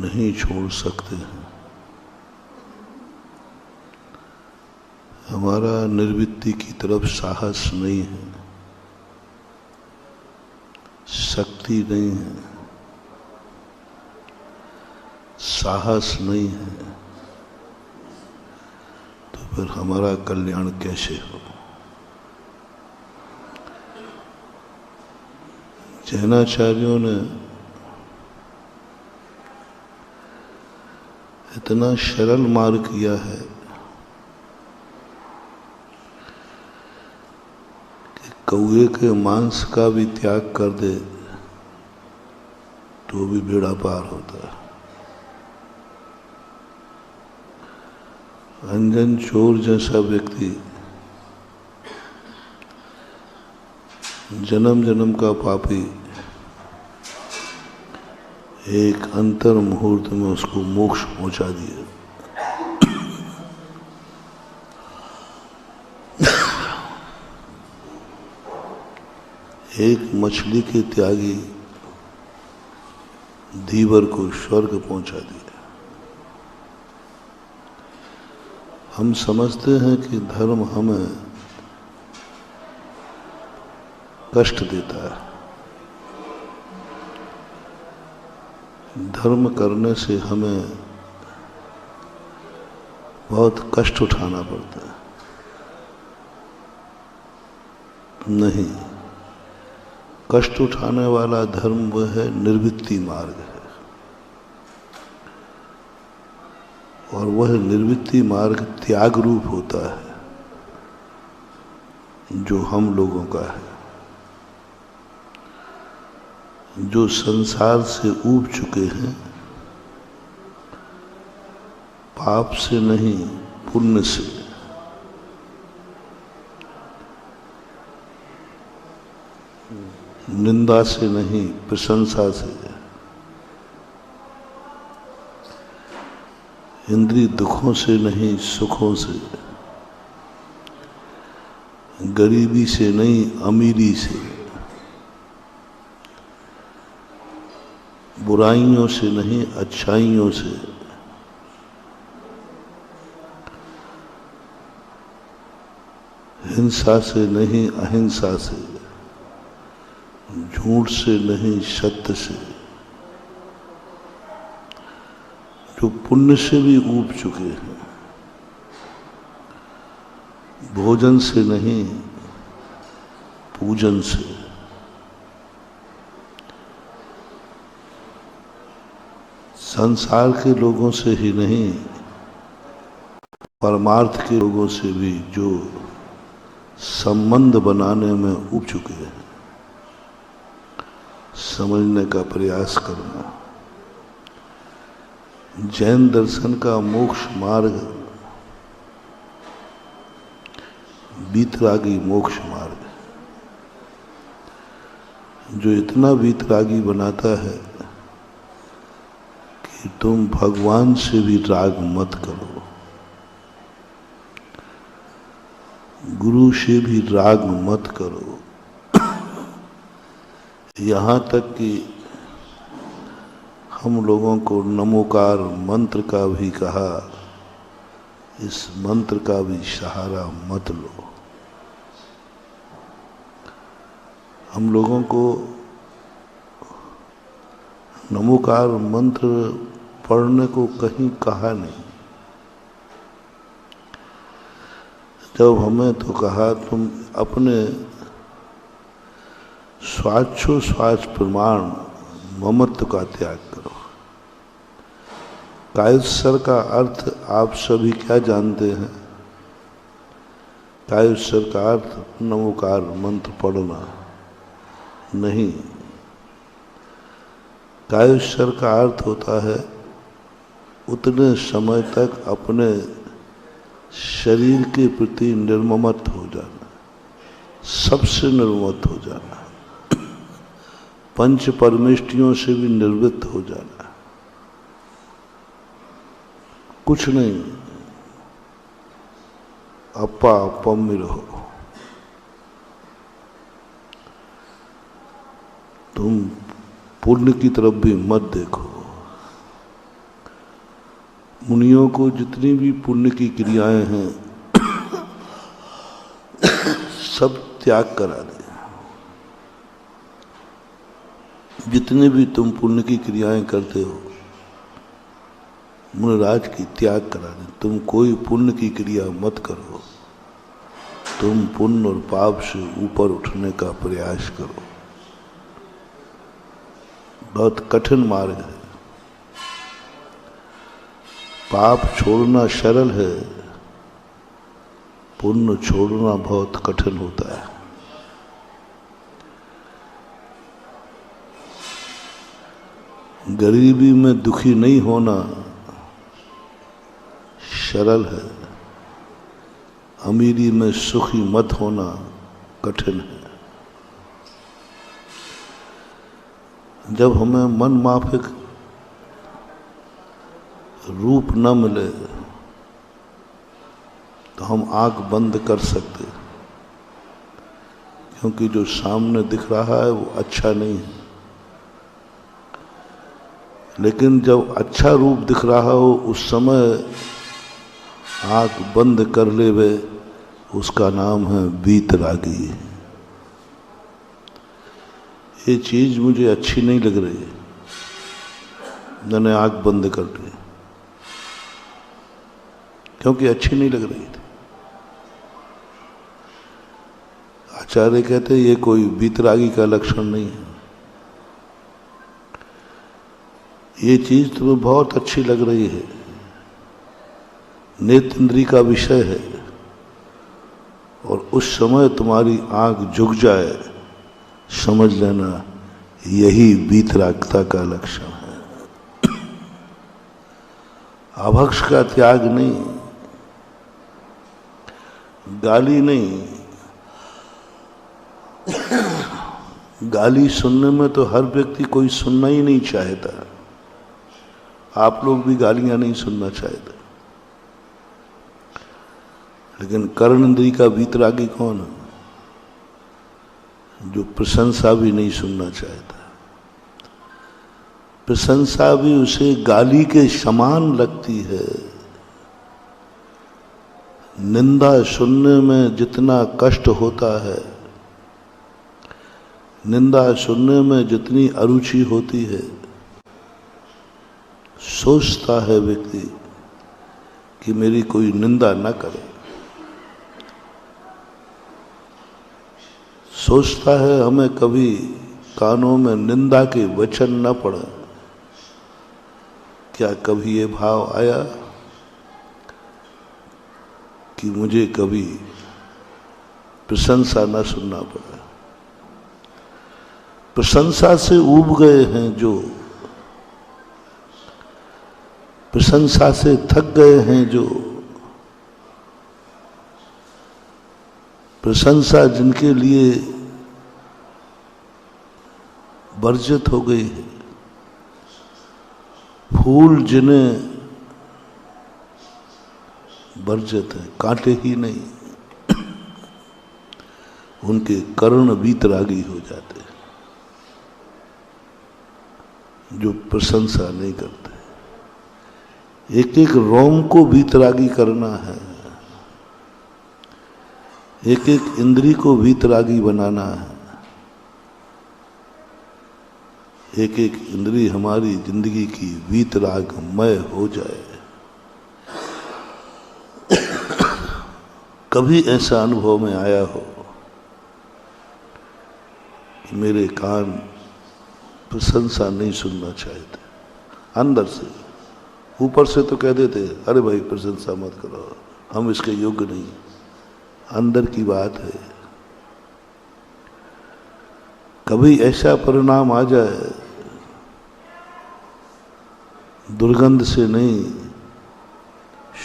नहीं छोड़ सकते हैं। हमारा निर्वृत्ति की तरफ साहस नहीं है, शक्ति नहीं है, साहस नहीं है, तो फिर हमारा कल्याण कैसे हो। जैनाचार्यों ने इतना सरल मार्ग किया है कि कौए के मांस का भी त्याग कर दे तो भी बेड़ा पार होता है। अंजन चोर जैसा व्यक्ति जन्म जन्म का पापी एक अंतर मुहूर्त में उसको मोक्ष पहुंचा दिया। एक मछली के त्यागी धीवर को स्वर्ग पहुंचा दिया। हम समझते हैं कि धर्म हमें कष्ट देता है, धर्म करने से हमें बहुत कष्ट उठाना पड़ता है। नहीं, कष्ट उठाने वाला धर्म वह है निर्वृत्ति मार्ग है, और वह निर्वृत्ति मार्ग त्याग रूप होता है जो हम लोगों का है। जो संसार से ऊब चुके हैं, पाप से नहीं पुण्य से, निंदा से नहीं प्रशंसा से, इंद्रिय दुखों से नहीं सुखों से, गरीबी से नहीं अमीरी से, बुराइयों से नहीं अच्छाइयों से, हिंसा से नहीं अहिंसा से, झूठ से नहीं सत्य से, जो पुण्य से भी ऊब चुके हैं, भोजन से नहीं पूजन से, संसार के लोगों से ही नहीं परमार्थ के लोगों से भी जो संबंध बनाने में ऊब चुके हैं, समझने का प्रयास करना। जैन दर्शन का मोक्ष मार्ग वीतरागी मोक्ष मार्ग, जो इतना वीतरागी बनाता है कि तुम भगवान से भी राग मत करो, गुरु से भी राग मत करो, यहाँ तक कि हम लोगों को नमोकार मंत्र का भी कहा, इस मंत्र का भी सहारा मत लो। हम लोगों को नमोकार मंत्र पढ़ने को कहीं कहा नहीं। जब हमें तो कहा तुम अपने स्वाच प्रमाण ममत्व का त्याग करो। कायस्वर का अर्थ आप सभी क्या जानते हैं? कायस्वर का अर्थ नमोकार मंत्र पढ़ना नहीं। कायस्वर का अर्थ होता है उतने समय तक अपने शरीर के प्रति निर्ममत हो जाना, सबसे निर्ममत हो जाना, पंच परमेष्टियों से भी निर्वृत्त हो जाना, कुछ नहीं, अपा अपम में रहो। तुम पुण्य की तरफ भी मत देखो, मुनियों को जितनी भी पुण्य की क्रियाएं हैं सब त्याग करा दे। जितने भी तुम पुण्य की क्रियाएं करते हो मुनिराज की त्याग करा दे। तुम कोई पुण्य की क्रिया मत करो, तुम पुण्य और पाप से ऊपर उठने का प्रयास करो। बहुत कठिन मार्ग है। पाप छोड़ना सरल है, पुण्य छोड़ना बहुत कठिन होता है। गरीबी में दुखी नहीं होना सरल है, अमीरी में सुखी मत होना कठिन है। जब हमें मन माफिक रूप न मिले तो हम आंख बंद कर सकते, क्योंकि जो सामने दिख रहा है वो अच्छा नहीं है। लेकिन जब अच्छा रूप दिख रहा हो उस समय आंख बंद कर ले वे, उसका नाम है वीतरागी। ये चीज मुझे अच्छी नहीं लग रही, मैंने आंख बंद कर ली क्योंकि अच्छी नहीं लग रही थी। आचार्य कहते ये कोई वीतरागी का लक्षण नहीं है। ये चीज तुम्हें बहुत अच्छी लग रही है, नेत्र इंद्री का विषय है, और उस समय तुम्हारी आंख झुक जाए, समझ लेना यही वीतरागता का लक्षण है। अभक्ष का त्याग नहीं, गाली नहीं। गाली सुनने में तो हर व्यक्ति कोई सुनना ही नहीं चाहता। आप लोग भी गालियां नहीं सुनना चाहते, लेकिन कर्ण इंद्री का वीतरागी कौन है? जो प्रशंसा भी नहीं सुनना चाहता। प्रशंसा भी उसे गाली के समान लगती है। निंदा सुनने में जितना कष्ट होता है, निंदा सुनने में जितनी अरुचि होती है, सोचता है व्यक्ति कि मेरी कोई निंदा न करे। सोचता है हमें कभी कानों में निंदा के वचन न पड़े। क्या कभी ये भाव आया कि मुझे कभी प्रशंसा न सुनना पड़े? प्रशंसा से ऊब गए हैं जो, प्रशंसा से थक गए हैं जो, प्रशंसा जिनके लिए वर्जित हो गई है, फूल जिन्हें वर्जित है, कांटे ही नहीं, उनके कर्ण वीतरागी हो जाते हैं, जो प्रशंसा नहीं करते। एक एक रोम को वीतरागी करना है, एक एक इंद्री को वीतरागी बनाना है। एक एक इंद्री हमारी जिंदगी की वीतरागमय हो जाए। कभी ऐसा अनुभव में आया हो कि मेरे कान प्रशंसा नहीं सुनना चाहते? अंदर से, ऊपर से तो कह देते अरे भाई प्रशंसा मत करो, हम इसके योग्य नहीं। अंदर की बात है। कभी ऐसा परिणाम आ जाए, दुर्गंध से नहीं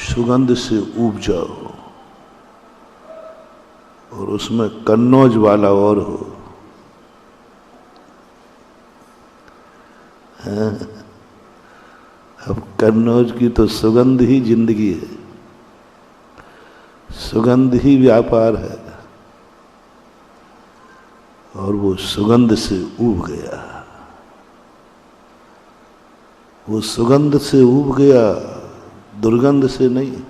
सुगंध से ऊब जाओ, और उसमें कन्नौज वाला और हो। अब कन्नौज की तो सुगंध ही जिंदगी है, सुगंध ही व्यापार है, और वो सुगंध से ऊब गया। वो सुगंध से ऊब गया, दुर्गंध से नहीं।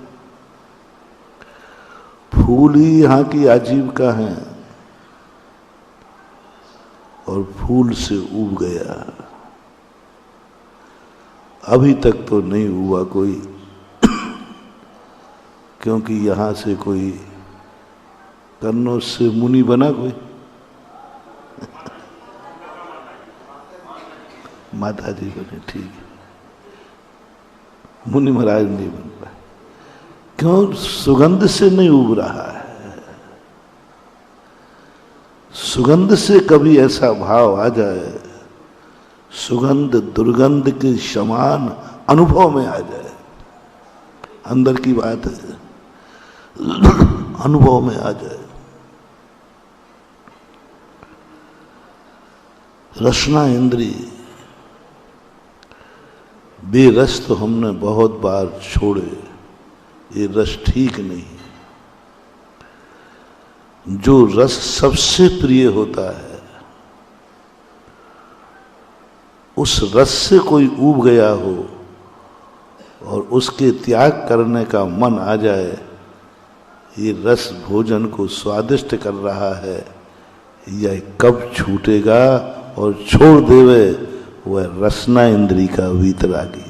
फूल ही यहाँ की आजीविका है और फूल से उब गया। अभी तक तो नहीं हुआ कोई, क्योंकि यहाँ से कोई कन्नौज से मुनि बना कोई माता जी बने, ठीक है, मुनि महाराज नहीं बन पाए। क्यों? सुगंध से नहीं उब रहा है। सुगंध से कभी ऐसा भाव आ जाए, सुगंध दुर्गंध के समान अनुभव में आ जाए, अंदर की बात है, अनुभव में आ जाए। रसना इंद्री, बेरस तो हमने बहुत बार छोड़े, ये रस ठीक नहीं। जो रस सबसे प्रिय होता है, उस रस से कोई ऊब गया हो और उसके त्याग करने का मन आ जाए, ये रस भोजन को स्वादिष्ट कर रहा है, यह कब छूटेगा और छोड़ देवे, वह रसना इंद्री का वीतरागी है।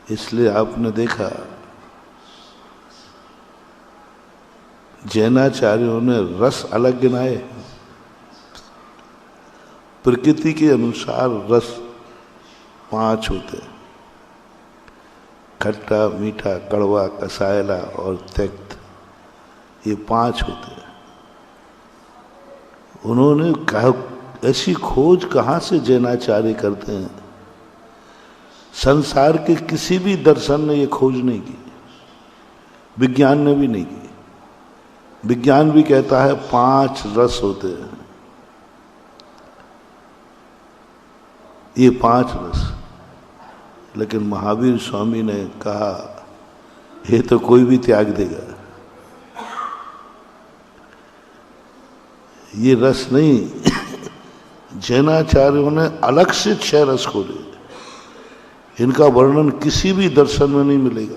इसलिए आपने देखा जैनाचार्यों ने रस अलग गिनाए। प्रकृति के अनुसार रस 5 होते हैं, खट्टा, मीठा, कड़वा, कसायला और त्यक्त, ये 5 होते हैं। उन्होंने कहा ऐसी खोज कहाँ से जैनाचार्य करते हैं? संसार के किसी भी दर्शन ने ये खोज नहीं की, विज्ञान ने भी नहीं की। विज्ञान भी कहता है 5 रस होते हैं, ये 5 रस, लेकिन महावीर स्वामी ने कहा ये तो कोई भी त्याग देगा, ये रस नहीं। जैनाचार्यों ने अलग से 6 रस खोले, इनका वर्णन किसी भी दर्शन में नहीं मिलेगा।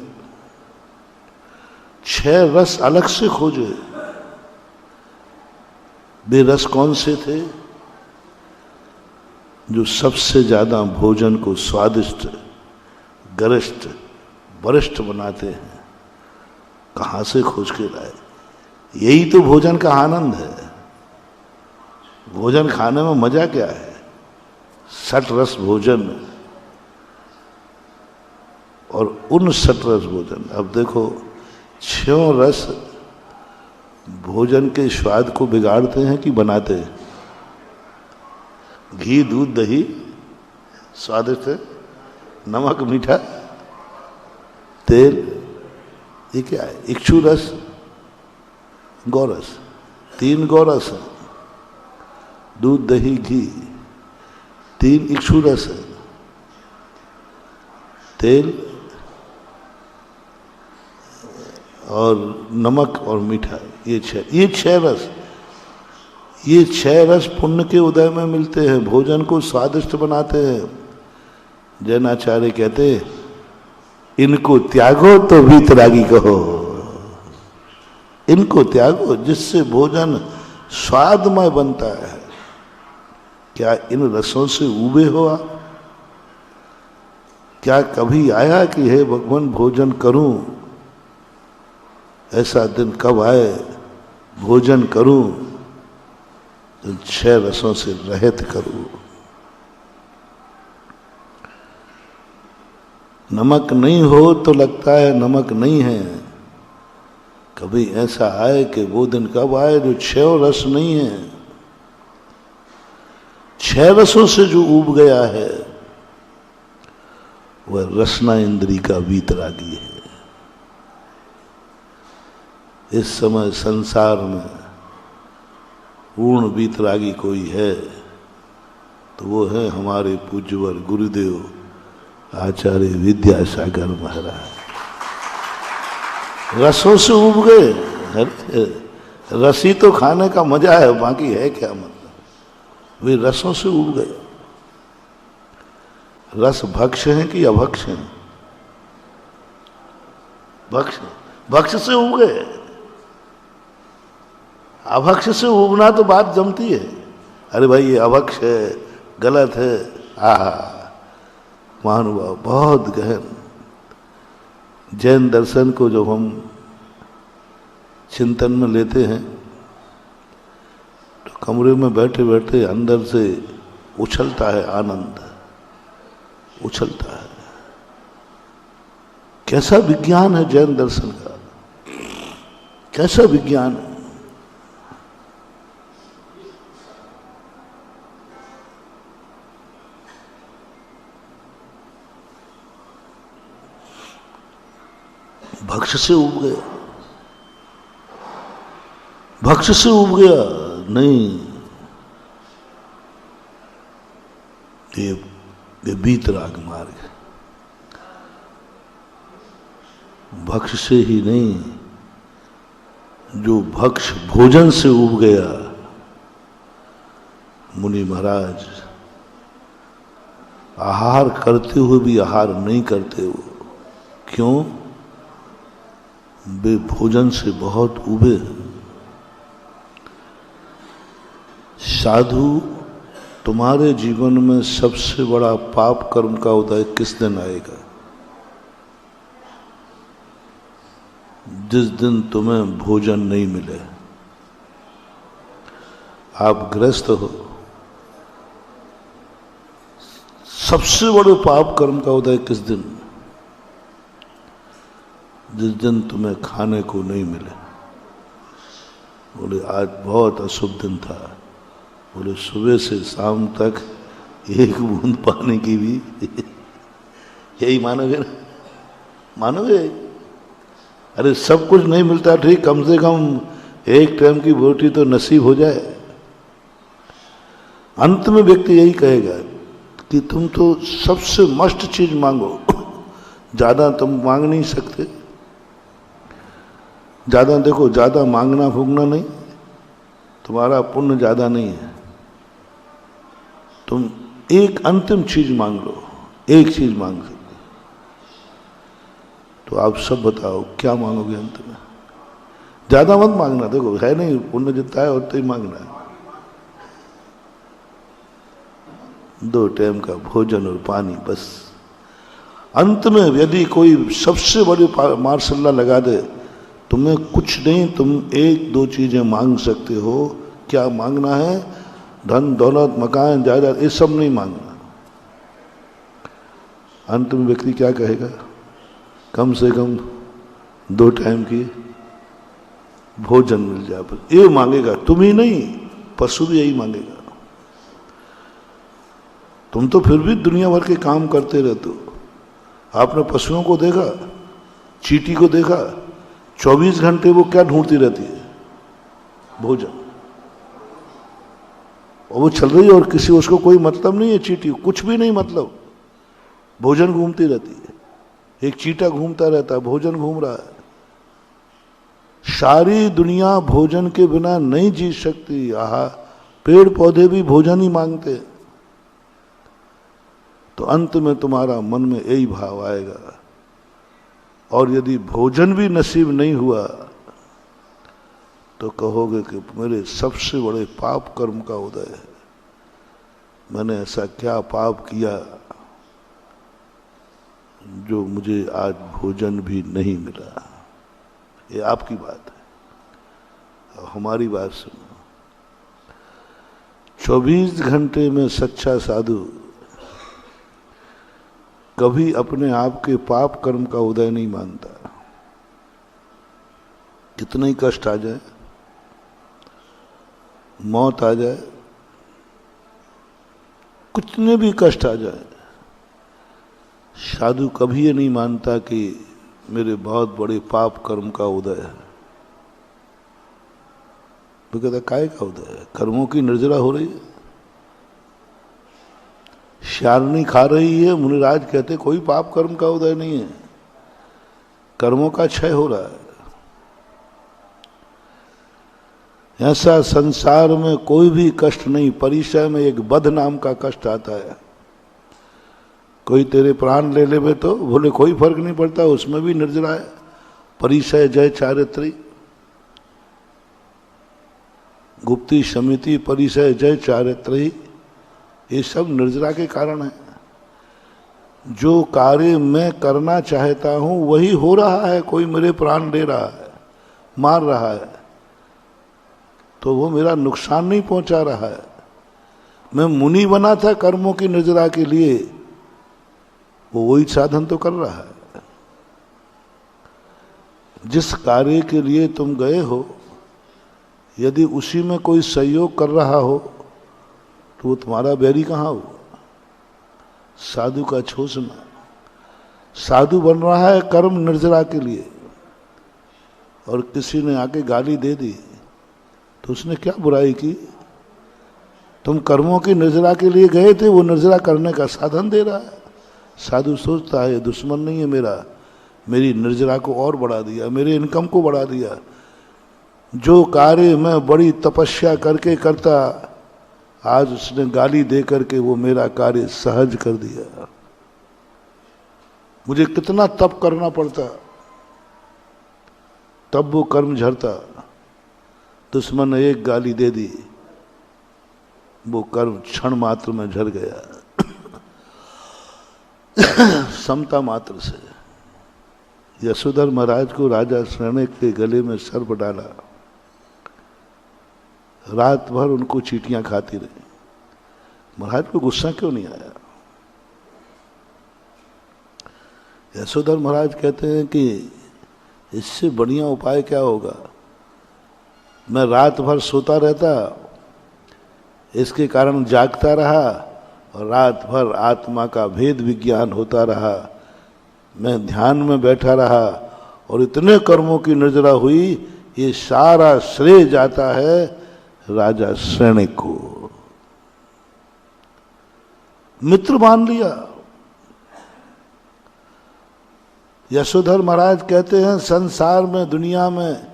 6 रस अलग से खोजे। वे रस कौन से थे? जो सबसे ज्यादा भोजन को स्वादिष्ट, गरिष्ठ, वरिष्ठ बनाते हैं। कहाँ से खोज के लाए? यही तो भोजन का आनंद है। भोजन खाने में मजा क्या है? 60 रस भोजन और 69 रस भोजन। अब देखो 6 रस भोजन के स्वाद को बिगाड़ते हैं कि बनाते हैं? घी, दूध, दही स्वादिष्ट है, नमक, मीठा, तेल, ये क्या है? इक्षु रस, गौरस, 3 गौरस है, दूध, दही, घी, 3 इक्षु रस है, तेल और नमक और मीठा, ये 6 रस। ये 6 रस पुण्य के उदय में मिलते हैं, भोजन को स्वादिष्ट बनाते हैं। जैनाचार्य कहते इनको त्यागो तो वीतरागी कहो, इनको त्यागो जिससे भोजन स्वादमय बनता है। क्या इन रसों से उबे हो आप? क्या कभी आया कि हे भगवान भोजन करूं? ऐसा दिन कब आए भोजन करूं तो 6 रसों से रहित करूं। नमक नहीं हो तो लगता है नमक नहीं है। कभी ऐसा आए कि वो दिन कब आए जो 6 रस नहीं है। 6 रसों से जो उब गया है वह रसना इंद्री का वीतरागी है। इस समय संसार में पूर्ण वीतरागी कोई है तो वो है हमारे पूज्यवर गुरुदेव आचार्य विद्यासागर महाराज। रसों से उब गए। रसी तो खाने का मजा है, बाकी है क्या मतलब? वे रसों से उब गए। रस भक्ष हैं कि अभक्ष हैं? भक्ष भक्ष से उब गए। अभक्ष से उबना तो बात जमती है, अरे भाई ये अभक्ष है, गलत है। आहा, महानुभाव बहुत गहन। जैन दर्शन को जब हम चिंतन में लेते हैं तो कमरे में बैठे बैठे अंदर से उछलता है आनंद, उछलता है। कैसा विज्ञान है जैन दर्शन का, कैसा विज्ञान है। भक्ष से उब गया, भक्ष से उब गया नहीं, ये बीतराग मार्ग। भक्ष से ही नहीं, जो भक्ष भोजन से उब गया। मुनि महाराज आहार करते हुए भी आहार नहीं करते हो, क्यों? वे भोजन से बहुत उबे हैं। साधु, तुम्हारे जीवन में सबसे बड़ा पाप कर्म का उदय किस दिन आएगा? जिस दिन तुम्हें भोजन नहीं मिले। आप गृहस्थ हो, सबसे बड़े पाप कर्म का उदय किस दिन? जिस दिन तुम्हें खाने को नहीं मिले। बोले आज बहुत अशुभ दिन था। बोले सुबह से शाम तक एक बूंद पानी की भी यही मानोगे ना? मानोगे? अरे सब कुछ नहीं मिलता ठीक, कम से कम एक टाइम की रोटी तो नसीब हो जाए। अंत में व्यक्ति यही कहेगा कि तुम तो सबसे मस्त चीज मांगो, ज्यादा तुम मांग नहीं सकते। ज्यादा देखो, ज्यादा मांगना फूंकना नहीं, तुम्हारा पुण्य ज्यादा नहीं है। तुम एक अंतिम चीज मांग लो, एक चीज मांग सकते। तो आप सब बताओ क्या मांगोगे अंत में? ज्यादा मत मांगना, देखो है नहीं, पुण्य जितना है उतना ही मांगना है। 2 टाइम का भोजन और पानी बस। अंत में यदि कोई सबसे बड़ी मार्शल्ला लगा दे, तुम्हें कुछ नहीं, तुम 1-2 चीजें मांग सकते हो। क्या मांगना है? धन दौलत मकान जायदाद, ये सब नहीं मांगना। अंत में व्यक्ति क्या कहेगा? कम से कम 2 टाइम की भोजन मिल जाए, बस ये मांगेगा। तुम ही नहीं, पशु भी यही मांगेगा। तुम तो फिर भी दुनिया भर के काम करते रहते हो। आपने पशुओं को देखा, चींटी को देखा, 24 घंटे वो क्या ढूंढती रहती है? भोजन। और वो चल रही है और किसी उसको कोई मतलब नहीं है। चींटी कुछ भी नहीं मतलब, भोजन घूमती रहती है। एक चींटा घूमता रहता है, भोजन घूम रहा है। सारी दुनिया भोजन के बिना नहीं जी सकती। आहा, पेड़ पौधे भी भोजन ही मांगते हैं। तो अंत में तुम्हारा मन में यही भाव आएगा। और यदि भोजन भी नसीब नहीं हुआ तो कहोगे कि मेरे सबसे बड़े पाप कर्म का उदय है। मैंने ऐसा क्या पाप किया जो मुझे आज भोजन भी नहीं मिला। ये आपकी बात है, हमारी बात सुनो। 24 घंटे में सच्चा साधु कभी अपने आप के पाप कर्म का उदय नहीं मानता। कितना ही कष्ट आ जाए, मौत आ जाए, कितने भी कष्ट आ जाए, साधु कभी ये नहीं मानता कि मेरे बहुत बड़े पाप कर्म का उदय है। वो कहता काय का उदय है? कर्मों की निर्जरा हो रही है, शारनी खा रही है। मुनिराज कहते कोई पाप कर्म का उदय नहीं है, कर्मों का क्षय हो रहा है। ऐसा संसार में कोई भी कष्ट नहीं। परिचय में एक बध नाम का कष्ट आता है। कोई तेरे प्राण ले ले तो बोले कोई फर्क नहीं पड़ता, उसमें भी निर्जरा है। परिसय जय चारित्री, गुप्ती समिति परिसय जय चारित्री, ये सब निर्जरा के कारण है। जो कार्य मैं करना चाहता हूं वही हो रहा है। कोई मेरे प्राण ले रहा है, मार रहा है, तो वो मेरा नुकसान नहीं पहुंचा रहा है। मैं मुनि बना था कर्मों की निर्जरा के लिए, वो वही साधन तो कर रहा है। जिस कार्य के लिए तुम गए हो, यदि उसी में कोई सहयोग कर रहा हो तो वो तुम्हारा बैरी कहाँ हुआ? साधु का छोसना। साधु बन रहा है कर्म निर्जरा के लिए, और किसी ने आके गाली दे दी तो उसने क्या बुराई की? तुम कर्मों की निर्जरा के लिए गए थे, वो निर्जरा करने का साधन दे रहा है। साधु सोचता है ये दुश्मन नहीं है मेरा, मेरी निर्जरा को और बढ़ा दिया, मेरे इनकम को बढ़ा दिया। जो कार्य मैं बड़ी तपस्या करके करता, आज उसने गाली दे करके वो मेरा कार्य सहज कर दिया। मुझे कितना तप करना पड़ता, तब वो कर्म झरता। दुश्मन ने एक गाली दे दी, वो कर्म क्षण मात्र में झर गया समता मात्र से। यशोधर महाराज को राजा शरणक के गले में सर्प डाला, रात भर उनको चींटियां खाती रही। महाराज को गुस्सा क्यों नहीं आया? यशोधर महाराज कहते हैं कि इससे बढ़िया उपाय क्या होगा? मैं रात भर सोता रहता, इसके कारण जागता रहा और रात भर आत्मा का भेद विज्ञान होता रहा। मैं ध्यान में बैठा रहा और इतने कर्मों की निर्जरा हुई। ये सारा श्रेय जाता है राजा शरणक को। मित्र मान लिया। यशोधर महाराज कहते हैं संसार में, दुनिया में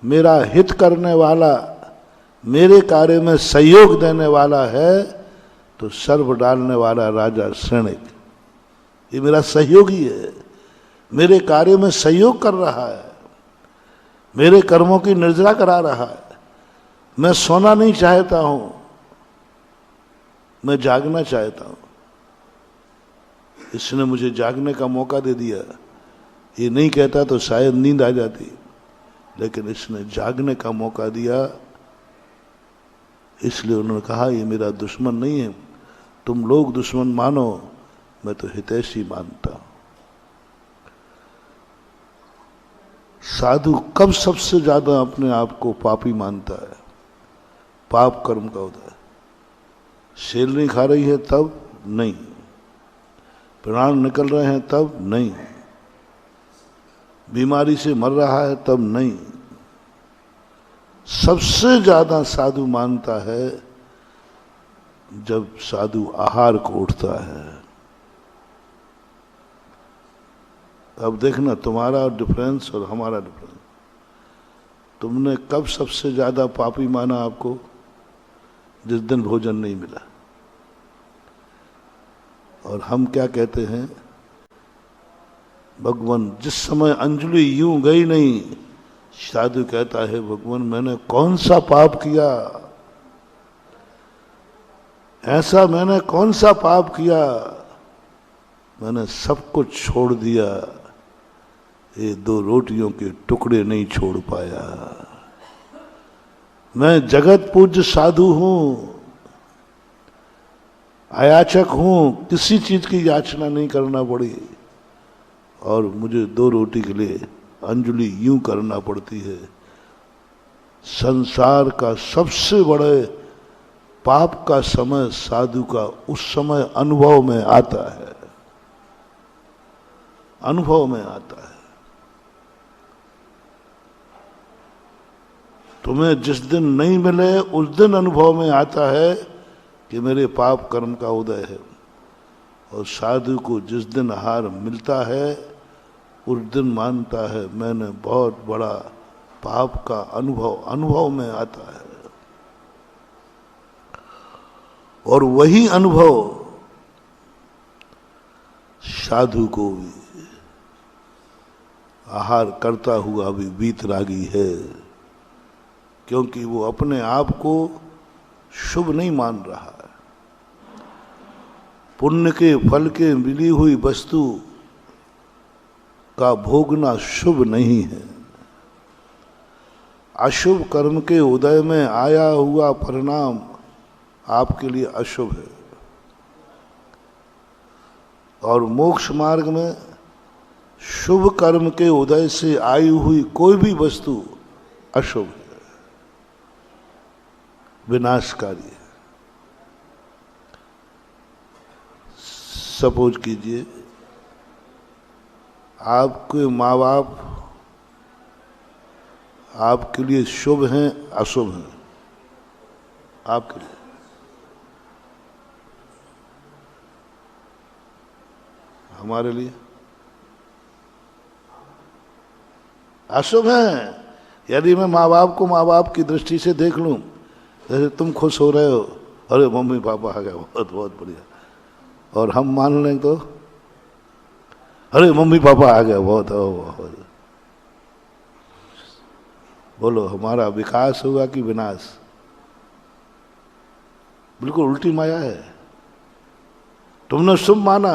मेरा हित करने वाला, मेरे कार्य में सहयोग देने वाला है तो सर्व डालने वाला राजा शरणक, ये मेरा सहयोगी है। मेरे कार्य में सहयोग कर रहा है, मेरे कर्मों की निर्जरा करा रहा है। मैं सोना नहीं चाहता हूं, मैं जागना चाहता हूं। इसने मुझे जागने का मौका दे दिया। ये नहीं कहता तो शायद नींद आ जाती, लेकिन इसने जागने का मौका दिया। इसलिए उन्होंने कहा ये मेरा दुश्मन नहीं है, तुम लोग दुश्मन मानो, मैं तो हितैषी मानता हूं। साधु कब सबसे ज्यादा अपने आप को पापी मानता है? पाप कर्म का होता है। शेल नहीं खा रही है तब नहीं, प्राण निकल रहे हैं तब नहीं, बीमारी से मर रहा है तब नहीं। सबसे ज्यादा साधु मानता है जब साधु आहार को उठता है। अब देखना तुम्हारा डिफरेंस और हमारा डिफरेंस। तुमने कब सबसे ज्यादा पापी माना आपको? जिस दिन भोजन नहीं मिला। और हम क्या कहते हैं? भगवान, जिस समय अंजलि यूं गई नहीं, साधु कहता है भगवान मैंने कौन सा पाप किया, ऐसा मैंने कौन सा पाप किया, मैंने सब कुछ छोड़ दिया, ये 2 रोटियों के टुकड़े नहीं छोड़ पाया। मैं जगत पूज्य साधु हूं, अयाचक हूं, किसी चीज की याचना नहीं करना पड़ी, और मुझे 2 रोटी के लिए अंजलि यूं करना पड़ती है। संसार का सबसे बड़े पाप का समय साधु का उस समय अनुभव में आता है, अनुभव में आता है। तुम्हें जिस दिन नहीं मिले उस दिन अनुभव में आता है कि मेरे पाप कर्म का उदय है, और साधु को जिस दिन आहार मिलता है उस दिन मानता है मैंने बहुत बड़ा पाप का अनुभव में आता है। और वही अनुभव साधु को भी आहार करता हुआ भी वीतरागी है, क्योंकि वो अपने आप को शुभ नहीं मान रहा है। पुण्य के फल के मिली हुई वस्तु का भोगना शुभ नहीं है। अशुभ कर्म के उदय में आया हुआ परिणाम आपके लिए अशुभ है, और मोक्ष मार्ग में शुभ कर्म के उदय से आई हुई कोई भी वस्तु अशुभ है, विनाशकारी है। सपोज कीजिए आपके माँ बाप आपके लिए शुभ हैं अशुभ हैं? आपके लिए हमारे लिए अशुभ है। यदि मैं माँ बाप को माँ बाप की दृष्टि से देख लूं, जैसे तुम खुश हो रहे हो, अरे मम्मी पापा आ गए, बहुत बहुत बढ़िया, और हम मान लें तो अरे मम्मी पापा आ गए, बहुत बहुत। बोलो हमारा विकास होगा कि विनाश? बिल्कुल उल्टी माया है। तुमने शुभ माना,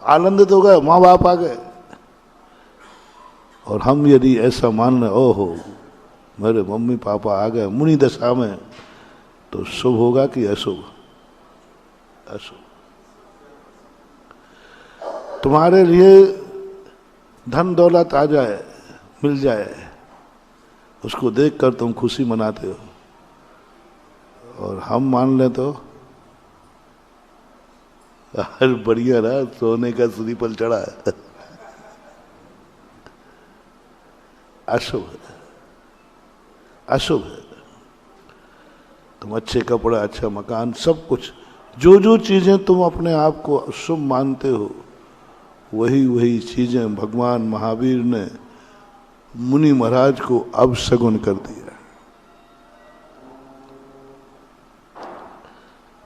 आनंदित हो गए, माँ बाप आ गए, और हम यदि ऐसा मान लें, ओहो मेरे मम्मी पापा आ गए मुनि दशा में, तो शुभ होगा कि अशुभ? अशुभ। तुम्हारे लिए धन दौलत आ जाए, मिल जाए, उसको देखकर तुम खुशी मनाते हो, और हम मान लें तो हर बढ़िया ना, सोने का श्रीफल चढ़ा है। अशुभ है, अशुभ है। तुम अच्छे कपड़ा, अच्छा मकान, सब कुछ, जो जो चीजें तुम अपने आप को शुभ मानते हो, वही वही चीजें भगवान महावीर ने मुनि महाराज को अपशगुन कर दिया।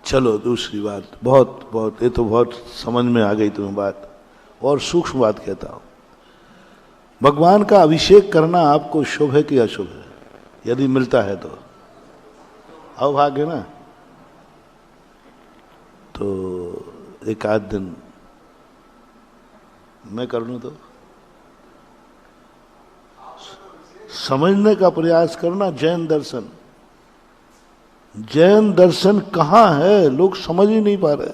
चलो दूसरी बात, बहुत बहुत, ये तो बहुत समझ में आ गई तुम्हें बात, और सूक्ष्म बात कहता हूं। भगवान का अभिषेक करना आपको शुभ है कि अशुभ है? यदि मिलता है तो अभाग्य ना, तो एक आध दिन मैं कर लूं तो समझने का प्रयास करना। जैन दर्शन, जैन दर्शन कहाँ है? लोग समझ ही नहीं पा रहे।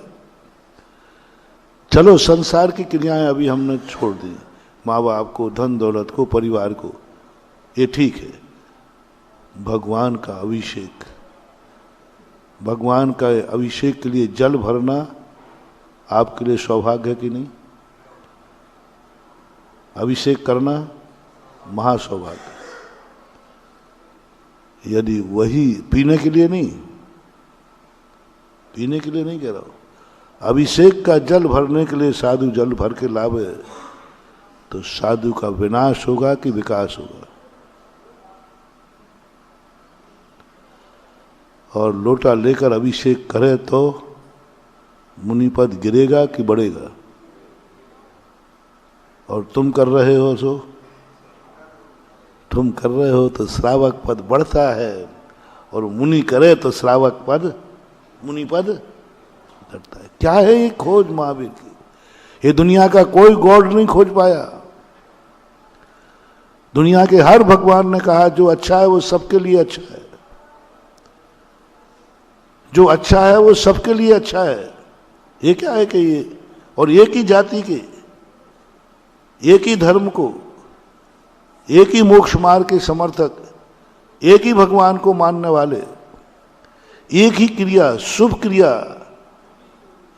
चलो संसार की क्रियाएं अभी हमने छोड़ दी, माँ बाप को, धन दौलत को, परिवार को, ये ठीक है। भगवान का अभिषेक, भगवान का अभिषेक के लिए जल भरना आपके लिए सौभाग्य है कि नहीं? अभिषेक करना महासौभाग्य। यदि वही पीने के लिए नहीं, पीने के लिए नहीं कह रहा हूं, अभिषेक का जल भरने के लिए साधु जल भर के लावे, तो साधु का विनाश होगा कि विकास होगा? और लोटा लेकर अभिषेक करे तो मुनिपद गिरेगा कि बढ़ेगा? और तुम कर रहे हो, सो तुम कर रहे हो तो श्रावक पद बढ़ता है, और मुनि करे तो श्रावक पद, मुनि पद घटता है। क्या है ये खोज महावीर की? ये दुनिया का कोई गॉड नहीं खोज पाया। दुनिया के हर भगवान ने कहा जो अच्छा है वो सबके लिए अच्छा है, जो अच्छा है वो सबके लिए अच्छा है। ये क्या है कि ये, और एक ही जाति के, एक ही धर्म को, एक ही मोक्ष मार्ग के समर्थक, एक ही भगवान को मानने वाले, एक ही क्रिया, शुभ क्रिया,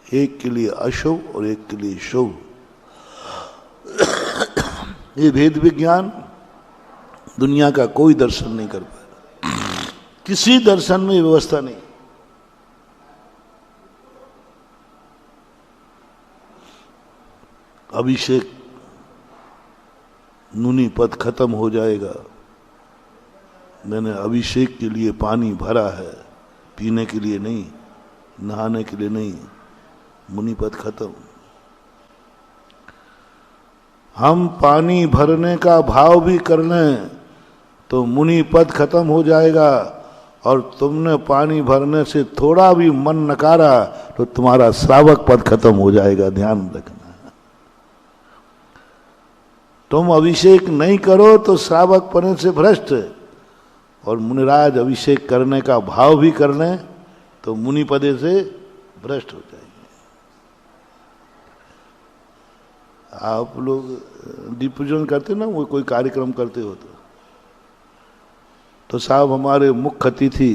एक के लिए अशुभ और एक के लिए शुभ। ये भेद विज्ञान दुनिया का कोई दर्शन नहीं कर पाया, किसी दर्शन में व्यवस्था नहीं। अभिषेक मुनि पद खत्म हो जाएगा। मैंने अभिषेक के लिए पानी भरा है, पीने के लिए नहीं, नहाने के लिए नहीं। मुनि पद खत्म। हम पानी भरने का भाव भी कर लें तो मुनि पद खत्म हो जाएगा, और तुमने पानी भरने से थोड़ा भी मन नकारा तो तुम्हारा श्रावक पद खत्म हो जाएगा। ध्यान रखना, तुम अभिषेक नहीं करो तो श्रावक पने से भ्रष्ट, और मुनिराज अभिषेक करने का भाव भी कर लें तो मुनि पदे से भ्रष्ट हो जाएंगे। आप लोग दीप पूजन करते ना, वो कोई कार्यक्रम करते हो तो साहब हमारे मुख्य अतिथि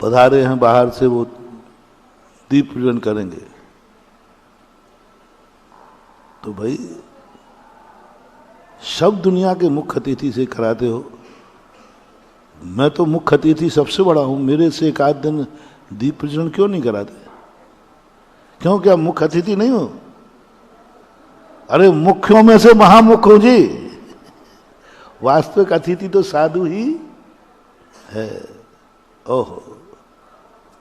पधारे हैं बाहर से, वो दीप पूजन करेंगे। तो भाई सब दुनिया के मुख्य अतिथि से कराते हो, मैं तो मुख्य अतिथि सबसे बड़ा हूं, मेरे से एक आध दिन दीप पूजन क्यों नहीं कराते? क्यों, क्या मुख्य अतिथि नहीं हो? अरे मुख्यों में से महामुख्य हो जी। वास्तविक अतिथि तो साधु ही है। ओहो,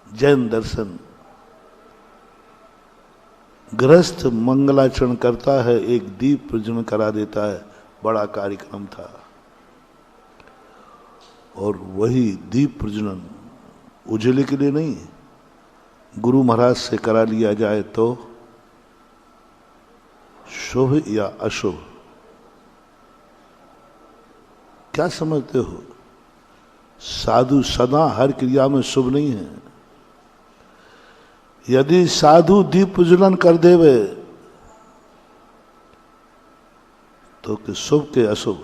जैन दर्शन। गृहस्थ मंगलाचरण करता है, एक दीप प्रज्वलन करा देता है, बड़ा कार्यक्रम था। और वही दीप प्रज्वलन उजले के लिए नहीं, गुरु महाराज से करा लिया जाए तो शुभ या अशुभ? क्या समझते हो? साधु सदा हर क्रिया में शुभ नहीं है। यदि साधु दीप प्रज्वलन कर देवे तो कि शुभ के अशुभ,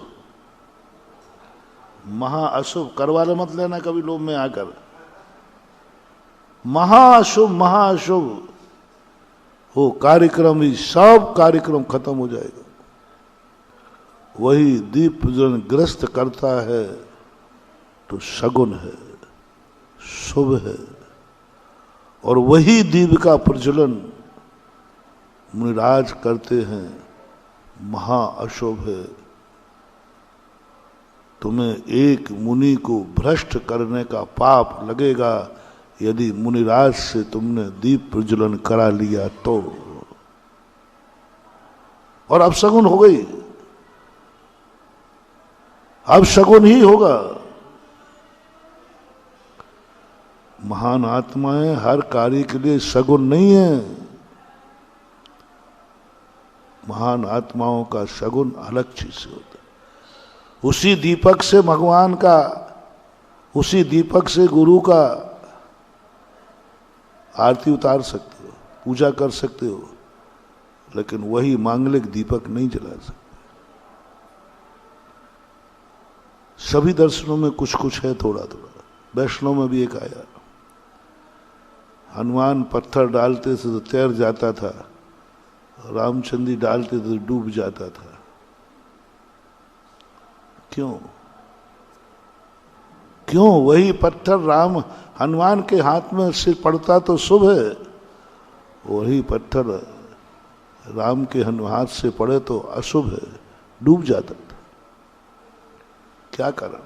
महाअशुभ करवाले मत लेना कभी लोभ में आकर। महाअशुभ महाअशुभ वो कार्यक्रम ही, सब कार्यक्रम खत्म हो जाएगा। वही दीप प्रज्वलन ग्रस्त करता है तो शगुन है, शुभ है। और वही दीप का प्रज्वलन मुनिराज करते हैं, महाअशुभ है। तुम्हें एक मुनि को भ्रष्ट करने का पाप लगेगा यदि मुनिराज से तुमने दीप प्रज्वलन करा लिया तो। और अब शगुन हो गई, अब शगुन ही होगा। महान आत्माएं हर कार्य के लिए शगुन नहीं है। महान आत्माओं का शगुन अलग चीज से होता है। उसी दीपक से भगवान का, उसी दीपक से गुरु का आरती उतार सकते हो, पूजा कर सकते हो, लेकिन वही मांगलिक दीपक नहीं जला सकते। सभी दर्शनों में कुछ कुछ है, थोड़ा थोड़ा। वैष्णव में भी एक आया, हनुमान पत्थर डालते से तो तैर जाता था, रामचंद्र डालते तो डूब जाता था। क्यों? क्यों? वही पत्थर राम हनुमान के हाथ में से पड़ता तो शुभ है, वही पत्थर राम के हाथ से पड़े तो अशुभ है, डूब जाता था। क्या कारण?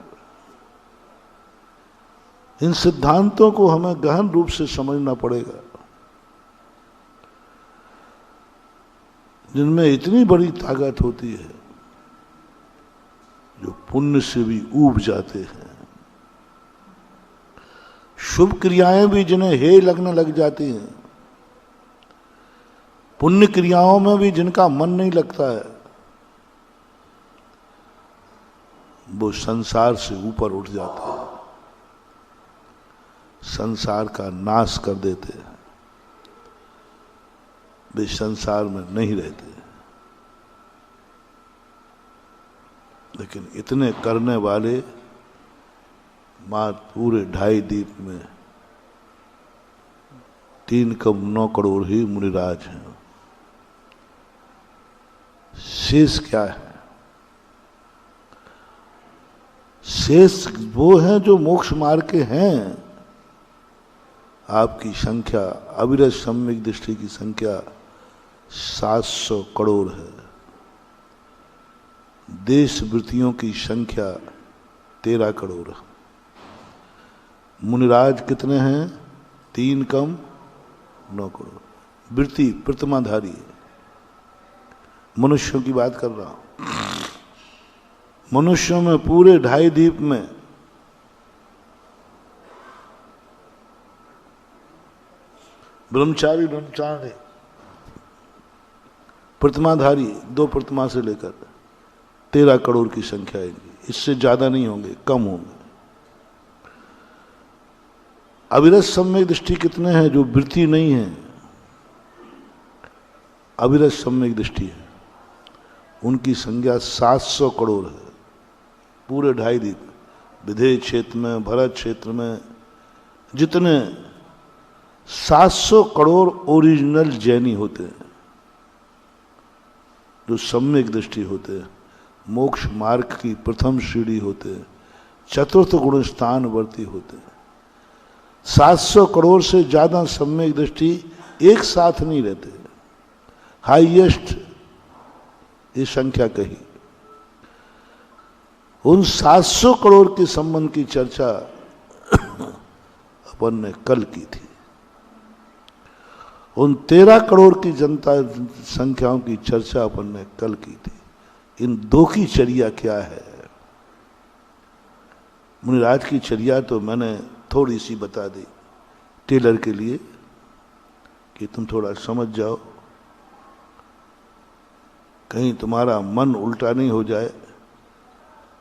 इन सिद्धांतों को हमें गहन रूप से समझना पड़ेगा, जिनमें इतनी बड़ी ताकत होती है, जो पुण्य से भी ऊब जाते हैं। शुभ क्रियाएं भी जिन्हें हे लगने लग जाती हैं, पुण्य क्रियाओं में भी जिनका मन नहीं लगता है, वो संसार से ऊपर उठ जाते हैं, संसार का नाश कर देते हैं, वे संसार में नहीं रहते। लेकिन इतने करने वाले मात्र पूरे 2.5 दीप में 3.9 करोड़ ही मुनिराज हैं। शेष क्या है? शेष वो हैं जो मोक्ष मार्ग के हैं। आपकी संख्या, अविरत सम्यक दृष्टि की संख्या 700 करोड़ है। देश वृत्तियों की संख्या 13 करोड़ है। मुनिराज कितने हैं? 3 कम 9 करोड़। वृत्ति प्रतिमाधारी है। मनुष्यों की बात कर रहा हूं। मनुष्यों में पूरे 2.5 द्वीप में ब्रह्मचारी प्रतिमाधारी 2 प्रतिमा से लेकर 13 करोड़ की संख्या आएगी। इससे ज्यादा नहीं होंगे, कम होंगे। अविरत सम्यक दृष्टि कितने हैं जो वृत्ति नहीं है, अविरत सम्यक दृष्टि है, उनकी संख्या 700 करोड़ है पूरे 2.5 द्वीप। विदेह क्षेत्र में, भरत क्षेत्र में जितने 700 करोड़ ओरिजिनल जैनी होते हैं जो सम्यक दृष्टि होते हैं, मोक्ष मार्ग की प्रथम सीढ़ी होते हैं, चतुर्थ गुण स्थान वर्ती होते हैं। 700 करोड़ से ज्यादा सम्यक दृष्टि एक साथ नहीं रहते। हाईएस्ट ये संख्या कही। उन 700 करोड़ के संबंध की चर्चा अपन ने कल की थी। उन 13 करोड़ की जनता संख्याओं की चर्चा अपन ने कल की थी। इन 2 की चर्या क्या है? मुनिराज की चर्या तो मैंने थोड़ी सी बता दी टेलर के लिए कि तुम थोड़ा समझ जाओ, कहीं तुम्हारा मन उल्टा नहीं हो जाए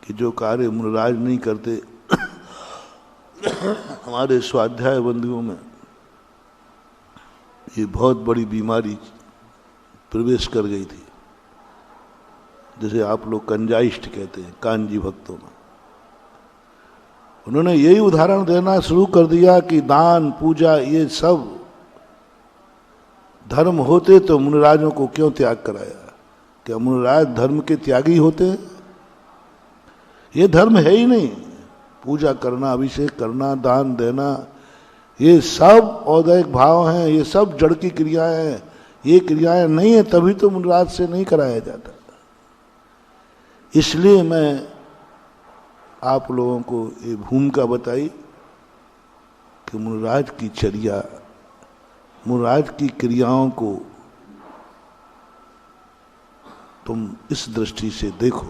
कि जो कार्य मुनिराज नहीं करते हमारे स्वाध्याय बंधुओं में ये बहुत बड़ी बीमारी प्रवेश कर गई थी, जैसे आप लोग कंजाइस्ट कहते हैं कांजी भक्तों में। उन्होंने यही उदाहरण देना शुरू कर दिया कि दान पूजा ये सब धर्म होते तो मुनिराजों को क्यों त्याग कराया? क्या मुनिराज धर्म के त्यागी होते हैं? ये धर्म है ही नहीं। पूजा करना, अभिषेक करना, दान देना, ये सब औदैहिक भाव हैं, ये सब जड़ की क्रियाएं हैं। ये क्रियाएं नहीं है तभी तो मुनिराज से नहीं कराया जाता। इसलिए मैं आप लोगों को ये भूमिका बताई कि मुनिराज की चर्या, मुनिराज की क्रियाओं को तुम इस दृष्टि से देखो।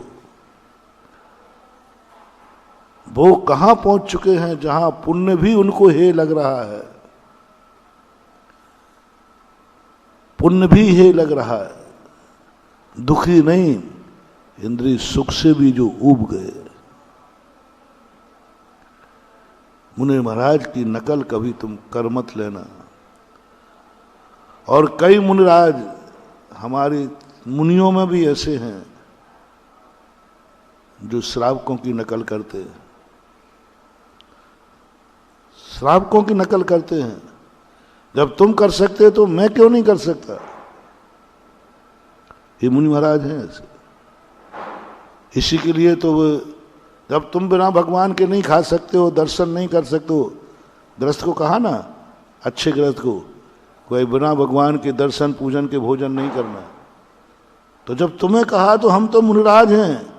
वो कहां पहुंच चुके हैं जहां पुण्य भी उनको हे लग रहा है, पुण्य भी हे लग रहा है, दुखी नहीं, इंद्रिय सुख से भी जो ऊब गए। मुनि महाराज की नकल कभी तुम कर मत लेना। और कई मुनिराज हमारे मुनियों में भी ऐसे हैं जो श्रावकों की नकल करते हैं, श्रावकों की नकल करते हैं। जब तुम कर सकते तो मैं क्यों नहीं कर सकता? ये मुनि महाराज हैं ऐसे। इसी के लिए तो जब तुम बिना भगवान के नहीं खा सकते हो, दर्शन नहीं कर सकते हो, गृहस्थ को कहा ना, अच्छे गृहस्थ को, कोई बिना भगवान के दर्शन पूजन के भोजन नहीं करना। तो जब तुम्हें कहा तो हम तो मुनिराज हैं,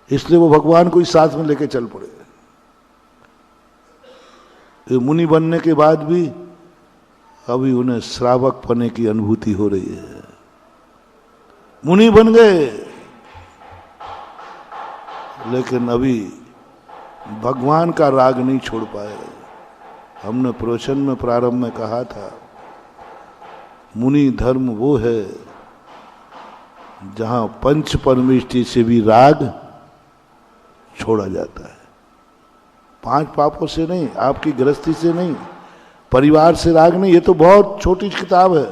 इसलिए वो भगवान को ही साथ में लेके चल पड़े। ये मुनि बनने के बाद भी अभी उन्हें श्रावक पने की अनुभूति हो रही है। मुनि बन गए लेकिन अभी भगवान का राग नहीं छोड़ पाए। हमने प्रवचन में प्रारंभ में कहा था, मुनि धर्म वो है जहां पंच परमेष्टि से भी राग छोड़ा जाता है। 5 पापों से नहीं, आपकी गृहस्थी से नहीं, परिवार से राग नहीं। ये तो बहुत छोटी किताब है।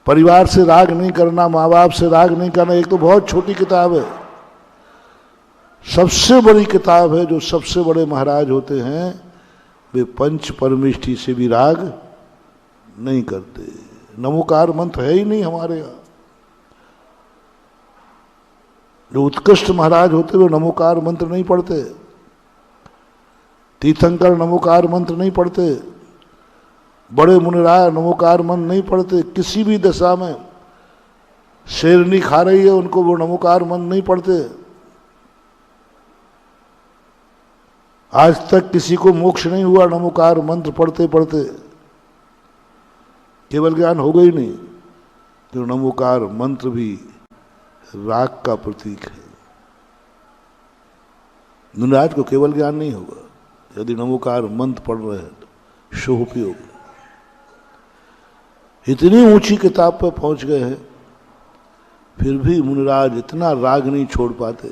परिवार से राग नहीं करना, माँ बाप से राग नहीं करना, एक तो बहुत छोटी किताब है। सबसे बड़ी किताब है, जो सबसे बड़े महाराज होते हैं वे पंच परमेष्टि से भी राग नहीं करते। नमोकार मंत्र है ही नहीं हमारे यहाँ। जो उत्कृष्ट महाराज होते वे नमोकार मंत्र नहीं पढ़ते। तीर्थंकर नमोकार मंत्र नहीं पढ़ते, बड़े मुनिराय नमोकार मंत्र नहीं पढ़ते। किसी भी दशा में शेरनी खा रही है उनको वो नमोकार मंत्र नहीं पढ़ते। आज तक किसी को मोक्ष नहीं हुआ नमोकार मंत्र पढ़ते पढ़ते, केवल ज्ञान हो गई नहीं। कि नमोकार मंत्र भी राग का प्रतीक है। मुनिराज को केवल ज्ञान नहीं होगा यदि नमोकार मंत्र पढ़ रहे हैं तो शुभोपयोग। इतनी ऊंची किताब पर पहुंच गए हैं फिर भी मुनिराज इतना राग नहीं छोड़ पाते,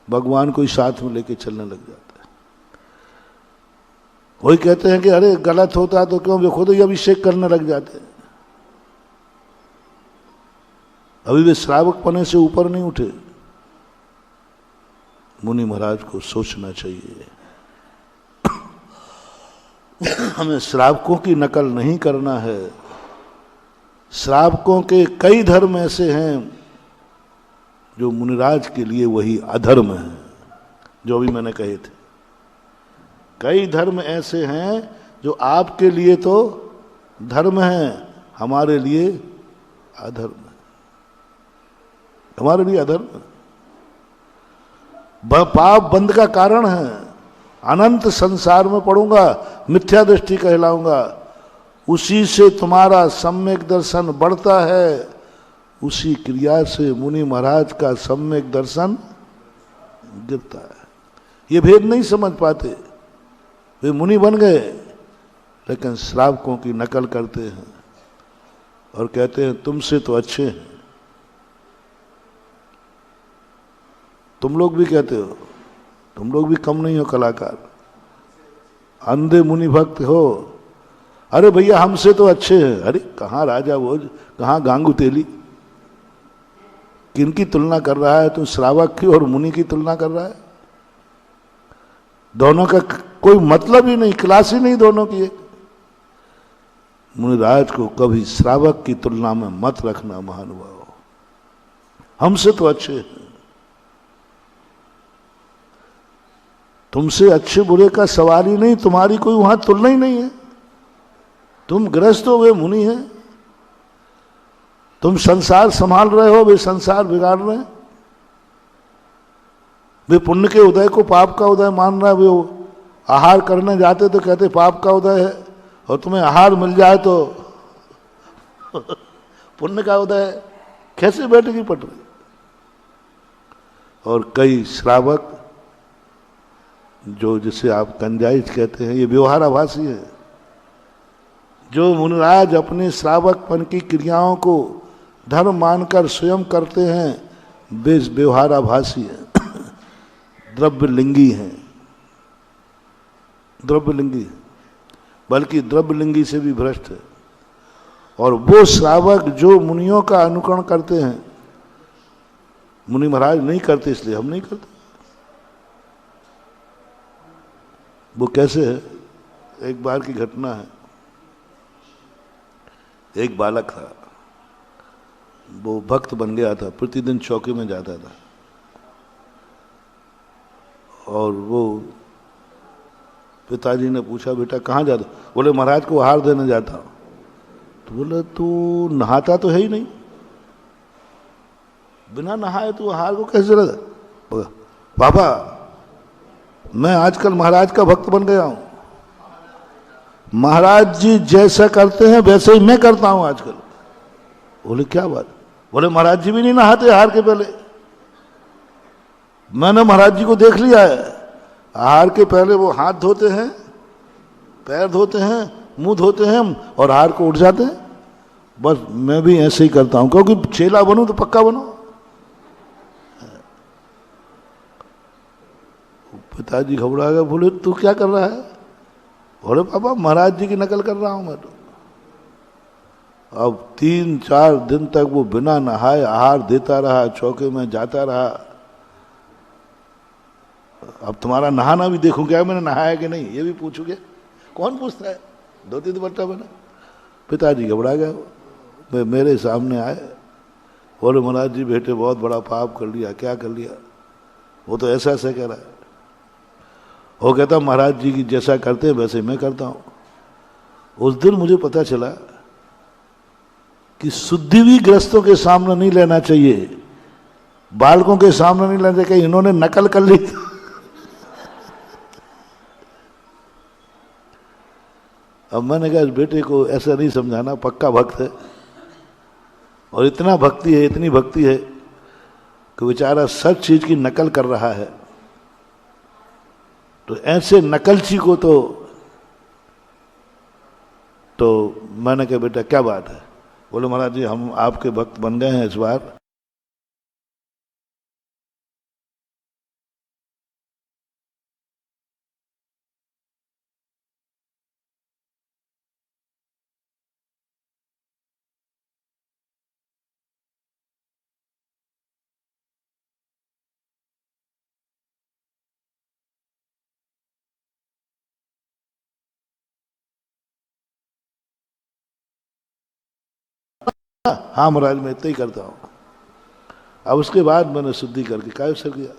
भगवान को ही साथ में लेके चलने लग जाता है। वही कहते हैं कि अरे गलत होता है तो क्यों, वे खुद ही अभिषेक करने लग जाते हैं। अभी वे श्रावक पने से ऊपर नहीं उठे। मुनि महाराज को सोचना चाहिए हमें श्रावकों की नकल नहीं करना है। श्रावकों के कई धर्म ऐसे हैं जो मुनिराज के लिए वही अधर्म है, जो भी मैंने कहे थे। कई धर्म ऐसे हैं जो आपके लिए तो धर्म है, हमारे लिए अधर्म है, हमारे लिए अधर्म है। पाप बंध का कारण है। अनंत संसार में पड़ूंगा, मिथ्या दृष्टि कहलाऊंगा, उसी से तुम्हारा सम्यक दर्शन बढ़ता है, उसी क्रिया से मुनि महाराज का सम्यक दर्शन गिरता है। ये भेद नहीं समझ पाते। वे मुनि बन गए लेकिन श्रावकों की नकल करते हैं और कहते हैं तुमसे तो अच्छे हैं। तुम लोग भी कहते हो, तुम लोग भी कम नहीं हो कलाकार, अंधे मुनि भक्त हो। अरे भैया हमसे तो अच्छे हैं। अरे कहाँ राजा भोज, कहाँ गांगू तेली, किनकी तुलना कर रहा है? तू श्रावक की और मुनि की तुलना कर रहा है। दोनों का कोई मतलब ही नहीं, क्लास ही नहीं दोनों की एक। मुनिराज को कभी श्रावक की तुलना में मत रखना महानुभाव, हमसे तो अच्छे हैं। तुमसे अच्छे बुरे का सवाल ही नहीं, तुम्हारी कोई वहां तुलना ही नहीं है। तुम गृहस्थ हो, वे मुनि हैं। तुम संसार संभाल रहे हो, वे संसार बिगाड़ रहे हैं। वे पुण्य के उदय को पाप का उदय मान रहा है। वे आहार करने जाते तो कहते पाप का उदय है, और तुम्हें आहार मिल जाए तो पुण्य का उदय है। कैसे बैठेगी पटरी? और कई श्रावक जो जिसे आप कंजाइश कहते हैं, ये व्यवहाराभासी है। जो मुनिराज अपने श्रावकपन की क्रियाओं को धर्म मानकर स्वयं करते हैं, वे व्यवहाराभासी हैं, द्रव्यलिंगी हैं, द्रव्यलिंगी, बल्कि द्रव्यलिंगी से भी भ्रष्ट है। और वो श्रावक जो मुनियों का अनुकरण करते हैं, मुनि महाराज नहीं करते इसलिए हम नहीं करते। वो कैसे है? एक बार की घटना है। एक बालक था, वो भक्त बन गया था, प्रतिदिन चौकी में जाता था। और वो पिताजी ने पूछा बेटा कहाँ जाता? बोले महाराज को आहार देने जाता हूं। तो बोले तू नहाता तो है ही नहीं, बिना नहाए तू आहार को कैसे जरूरत? बाबा मैं आजकल महाराज का भक्त बन गया हूं, महाराज जी जैसा करते हैं वैसे ही मैं करता हूं आजकल। बोले क्या बात? बोले महाराज जी भी नहीं नहाते आहार के पहले। मैंने महाराज जी को देख लिया है, आहार के पहले वो हाथ धोते हैं, पैर धोते हैं, मुंह धोते हैं और आहार को उठ जाते हैं। बस मैं भी ऐसे ही करता हूं, क्योंकि चेला बनूं तो पक्का बनो। पिताजी घबरा गए, बोले तू क्या कर रहा है? बोले पापा महाराज जी की नकल कर रहा हूं मैं तो। अब 3-4 दिन तक वो बिना नहाए आहार देता रहा, चौके में जाता रहा। अब तुम्हारा नहाना भी देखूं क्या, मैंने नहाया कि नहीं ये भी पूछूंगे? कौन पूछता है? धोती दुपट्टा बना। पिताजी घबरा गए, मेरे सामने आए, बोले महाराज जी बेटे बहुत बड़ा पाप कर लिया। क्या कर लिया? वो तो ऐसा ऐसा कह रहा है। वो कहता महाराज जी की जैसा करते हैं वैसे मैं करता हूं। उस दिन मुझे पता चला कि शुद्धि भी ग्रस्तों के सामने नहीं लेना चाहिए, बालकों के सामने नहीं लेना चाहिए। इन्होंने नकल कर ली। अब मैंने कहा इस बेटे को ऐसा नहीं समझाना, पक्का भक्त है। और इतना भक्ति है, इतनी भक्ति है कि बेचारा सब चीज की नकल कर रहा है। तो ऐसे नकलची को तो मैंने कहा बेटा क्या बात है? बोले महाराज जी हम आपके भक्त बन गए हैं इस बार। हाँ महाराज मैं इतना ही करता हूँ। अब उसके बाद मैंने शुद्धि करके काय सर किया।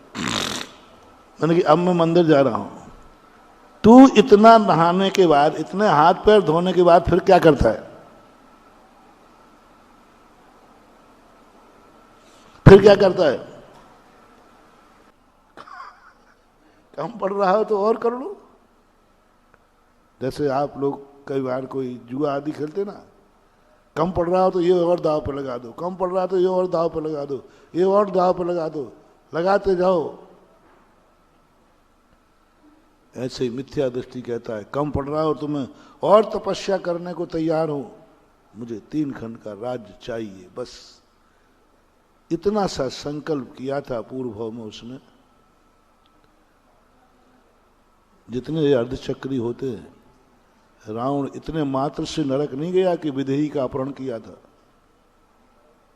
मैंने कि अब मैं मंदिर जा रहा हूँ। तू इतना नहाने के बाद, इतने हाथ पैर धोने के बाद फिर क्या करता है? फिर क्या करता है? कम पड़ रहा हो तो और कर लो। जैसे आप लोग कई बार कोई जुआ आदि खेलते ना, कम पड़ रहा हो तो ये और दाव पर लगा दो, कम पड़ रहा हो तो ये और दाव पर लगा दो, ये और दाव पर लगा दो, लगाते जाओ। ऐसे ही मिथ्या दृष्टि कहता है कम पड़ रहा हो तो मैं और तपस्या करने को तैयार हूं, मुझे 3 खंड का राज्य चाहिए बस। इतना सा संकल्प किया था पूर्व भाव में उसने। जितने अर्धचक्री होते हैं, रावण इतने मात्र से नरक नहीं गया कि विदेही का अपहरण किया था।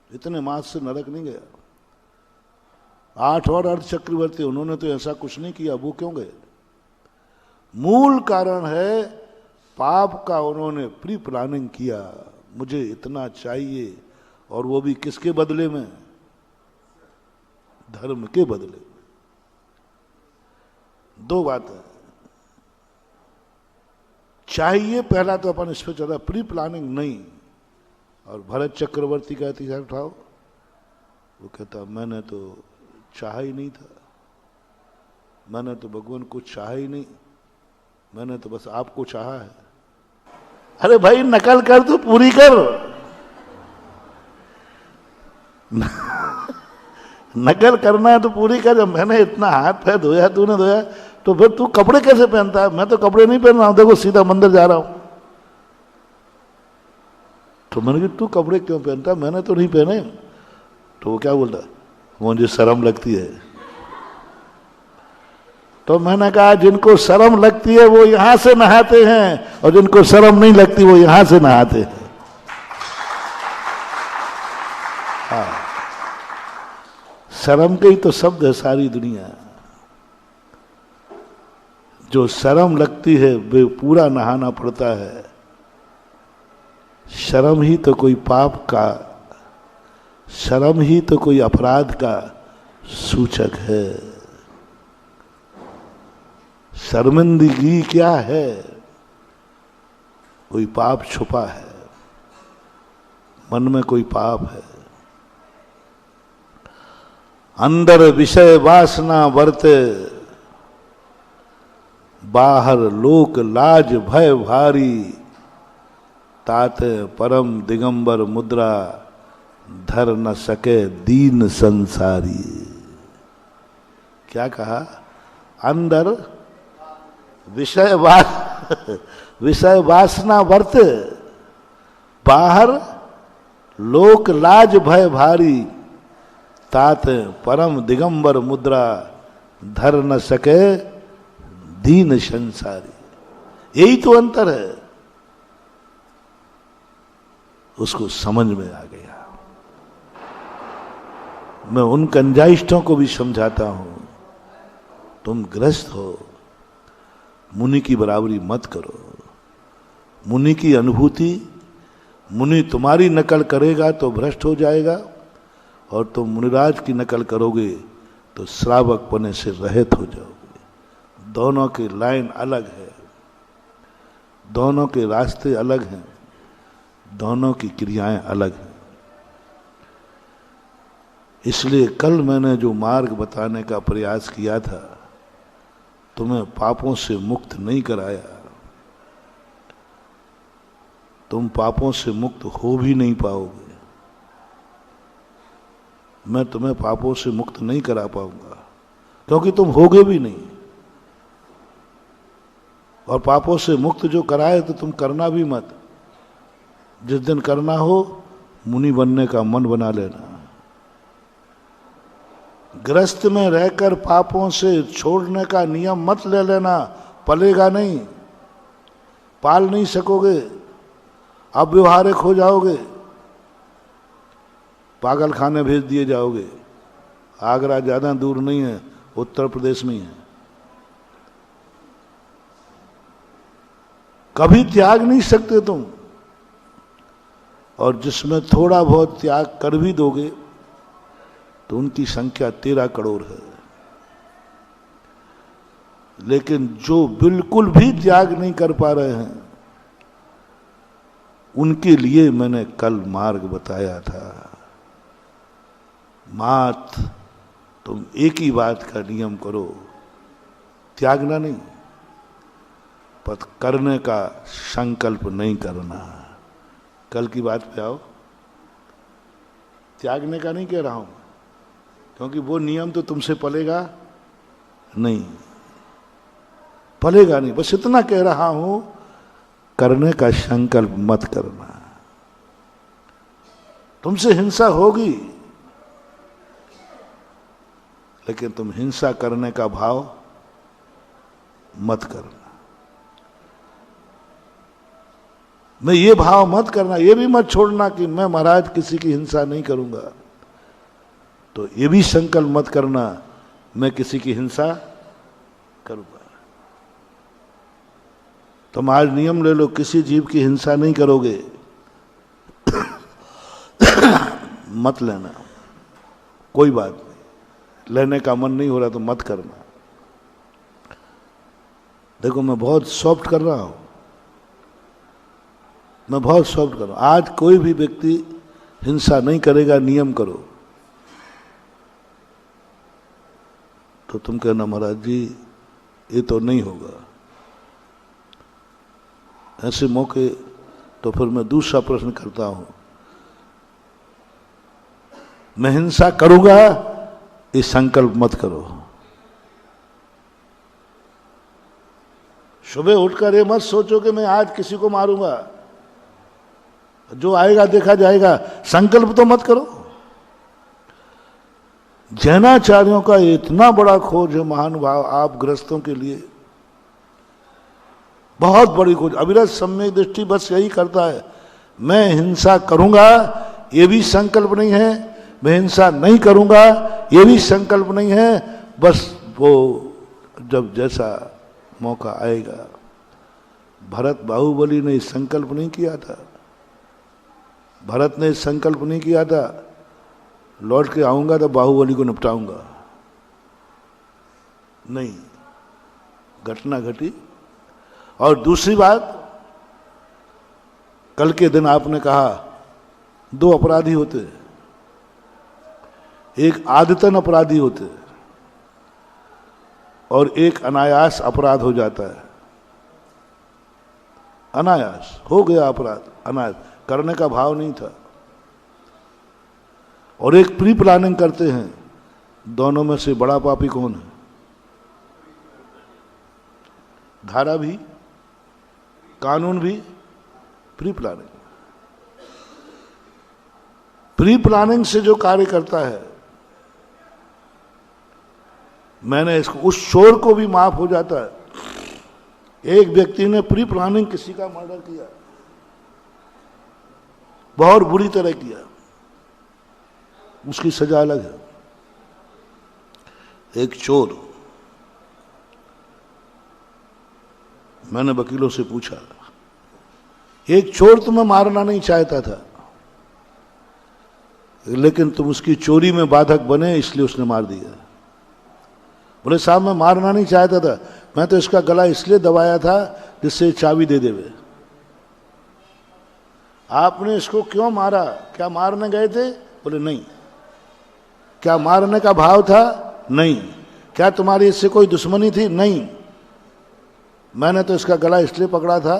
इतने मात्र से नरक नहीं गया। 8 और अर्धचक्रवर्ती उन्होंने तो ऐसा कुछ नहीं किया, वो क्यों गए? मूल कारण है पाप का उन्होंने प्री प्लानिंग किया, मुझे इतना चाहिए, और वो भी किसके बदले में? धर्म के बदले में। 2 बातें चाहिए, पहला तो अपन इस पर चला, प्री प्लानिंग नहीं। और भरत चक्रवर्ती का इतिहास उठाओ, वो कहता मैंने तो चाहा ही नहीं था, मैंने तो भगवान को चाहा ही नहीं, मैंने तो बस आपको चाहा है। अरे भाई नकल कर तो पूरी कर। नकल करना है तो पूरी कर। जब मैंने इतना हाथ पैर धोया, तूने धोया, तो फिर तू कपड़े कैसे पहनता है? मैं तो कपड़े नहीं पहन रहा हूं, देखो सीधा मंदिर जा रहा हूं। तो मैंने कहा तू कपड़े क्यों पहनता? मैंने तो नहीं पहने। तो वो क्या बोलता? मुझे शर्म लगती है। तो मैंने कहा जिनको शर्म लगती है वो यहां से नहाते हैं, और जिनको शर्म नहीं लगती वो यहां से नहाते हैं। हाँ, शर्म के ही तो शब्द है सारी दुनिया। जो शर्म लगती है वे पूरा नहाना पड़ता है। शर्म ही तो कोई पाप का, शर्म ही तो कोई अपराध का सूचक है। शर्मिंदगी क्या है? कोई पाप छुपा है, मन में कोई पाप है। अंदर विषय वासना वर्ते, बाहर लोक लाज भय भारी, ताते परम दिगंबर मुद्रा, धर न सके दीन संसारी। क्या कहा? अंदर विषय वासना वर्त, बाहर लोक लाज भय भारी, तात परम दिगंबर मुद्रा, धर न सके दीन संसारी। यही तो अंतर है। उसको समझ में आ गया। मैं उन कंजाइष्टों को भी समझाता हूं, तुम ग्रस्त हो, मुनि की बराबरी मत करो। मुनि की अनुभूति, मुनि तुम्हारी नकल करेगा तो भ्रष्ट हो जाएगा, और तुम मुनिराज की नकल करोगे तो श्रावक पने से रहित हो जाओगे। दोनों की लाइन अलग है, दोनों के रास्ते अलग हैं, दोनों की क्रियाएं अलग हैं। इसलिए कल मैंने जो मार्ग बताने का प्रयास किया था, तुम्हें पापों से मुक्त नहीं कराया। तुम पापों से मुक्त हो भी नहीं पाओगे। मैं तुम्हें पापों से मुक्त नहीं करा पाऊंगा, क्योंकि तुम होगे भी नहीं। और पापों से मुक्त जो कराए तो तुम करना भी मत। जिस दिन करना हो मुनि बनने का मन बना लेना। गृहस्थ में रहकर पापों से छोड़ने का नियम मत ले लेना, पलेगा नहीं, पाल नहीं सकोगे, अव्यवहारिक हो जाओगे, पागल खाने भेज दिए जाओगे। आगरा ज्यादा दूर नहीं है, उत्तर प्रदेश में ही है। कभी त्याग नहीं सकते तुम, और जिसमें थोड़ा बहुत त्याग कर भी दोगे तो उनकी संख्या 13 करोड़ है। लेकिन जो बिल्कुल भी त्याग नहीं कर पा रहे हैं, उनके लिए मैंने कल मार्ग बताया था। मात तुम एक ही बात का नियम करो, त्यागना नहीं, पर करने का संकल्प नहीं करना। कल की बात पे आओ, त्यागने का नहीं कह रहा हूं, क्योंकि वो नियम तो तुमसे पलेगा नहीं, पलेगा नहीं। बस इतना कह रहा हूं, करने का संकल्प मत करना। तुमसे हिंसा होगी, लेकिन तुम हिंसा करने का भाव मत करना। मैं ये भाव मत करना, ये भी मत छोड़ना कि मैं महाराज किसी की हिंसा नहीं करूंगा। तो ये भी संकल्प मत करना मैं किसी की हिंसा करूंगा। तुम आज नियम ले लो, किसी जीव की हिंसा नहीं करोगे, मत लेना, कोई बात नहीं। लेने का मन नहीं हो रहा तो मत करना। देखो मैं बहुत सॉफ्ट कर रहा हूं, मैं बहुत सॉफ्ट कर रहा हूं। आज कोई भी व्यक्ति हिंसा नहीं करेगा, नियम करो, तो तुम कहना महाराज जी ये तो नहीं होगा। ऐसे मौके तो फिर मैं दूसरा प्रश्न करता हूं, मैं हिंसा करूंगा, ये संकल्प मत करो। सुबह उठकर ये मत सोचो कि मैं आज किसी को मारूंगा, जो आएगा देखा जाएगा, संकल्प तो मत करो। जैनाचार्यों का इतना बड़ा खोज है महानुभाव, आप गृहस्थों के लिए बहुत बड़ी खोज। अविरत सम्यक दृष्टि बस यही करता है, मैं हिंसा करूंगा ये भी संकल्प नहीं है, मैं हिंसा नहीं करूंगा ये भी संकल्प नहीं है। बस वो जब जैसा मौका आएगा। भरत बाहुबली ने संकल्प नहीं किया था, भरत ने संकल्प नहीं किया था लौट के आऊंगा तो बाहुबली को निपटाऊंगा, नहीं, घटना घटी। और दूसरी बात, कल के दिन आपने कहा दो अपराधी होते, एक आदतन अपराधी होते और एक अनायास अपराध हो जाता है। अनायास हो गया अपराध, अनायास करने का भाव नहीं था। और एक प्री प्लानिंग करते हैं। दोनों में से बड़ा पापी कौन है? धारा भी, कानून भी, प्री प्लानिंग। प्री प्लानिंग से जो कार्य करता है, मैंने इसको, उस चोर को भी माफ हो जाता है। एक व्यक्ति ने प्री प्लानिंग किसी का मर्डर किया, बहुत बुरी तरह किया, उसकी सजा अलग है। एक चोर, मैंने वकीलों से पूछा, एक चोर तुम्हें मारना नहीं चाहता था, लेकिन तुम उसकी चोरी में बाधक बने इसलिए उसने मार दिया। बोले साहब मैं मारना नहीं चाहता था, मैं तो इसका गला इसलिए दबाया था जिससे चाबी दे देवे। आपने इसको क्यों मारा? क्या मारने गए थे? बोले नहीं। क्या मारने का भाव था? नहीं। क्या तुम्हारी इससे कोई दुश्मनी थी? नहीं। मैंने तो इसका गला इसलिए पकड़ा था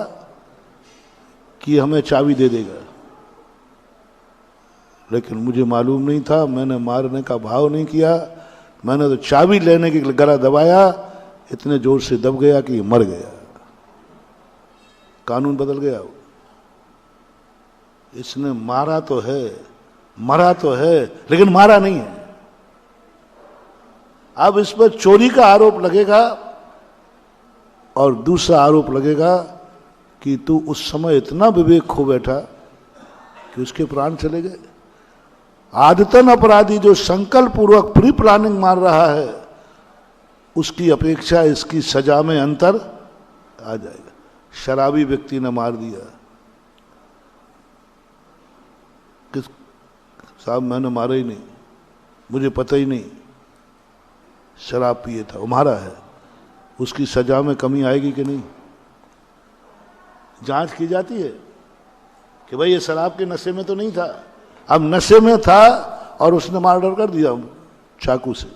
कि हमें चाबी दे देगा। लेकिन मुझे मालूम नहीं था, मैंने मारने का भाव नहीं किया, मैंने तो चाबी लेने के लिए गला दबाया, इतने जोर से दब गया कि ये मर गया। कानून बदल गया। इसने मारा तो है, मरा तो है, लेकिन मारा नहीं है। अब इस पर चोरी का आरोप लगेगा और दूसरा आरोप लगेगा कि तू उस समय इतना विवेक खो बैठा कि उसके प्राण चले गए। आदतन अपराधी जो संकल्प पूर्वक प्री प्लानिंग मार रहा है, उसकी अपेक्षा इसकी सजा में अंतर आ जाएगा। शराबी व्यक्ति ने मार दिया, किस साहब मैंने मारा ही नहीं, मुझे पता ही नहीं, शराब पिए था, वो मारा है, उसकी सजा में कमी आएगी कि नहीं? जांच की जाती है कि भाई ये शराब के नशे में तो नहीं था। अब नशे में था और उसने मर्डर कर दिया चाकू से,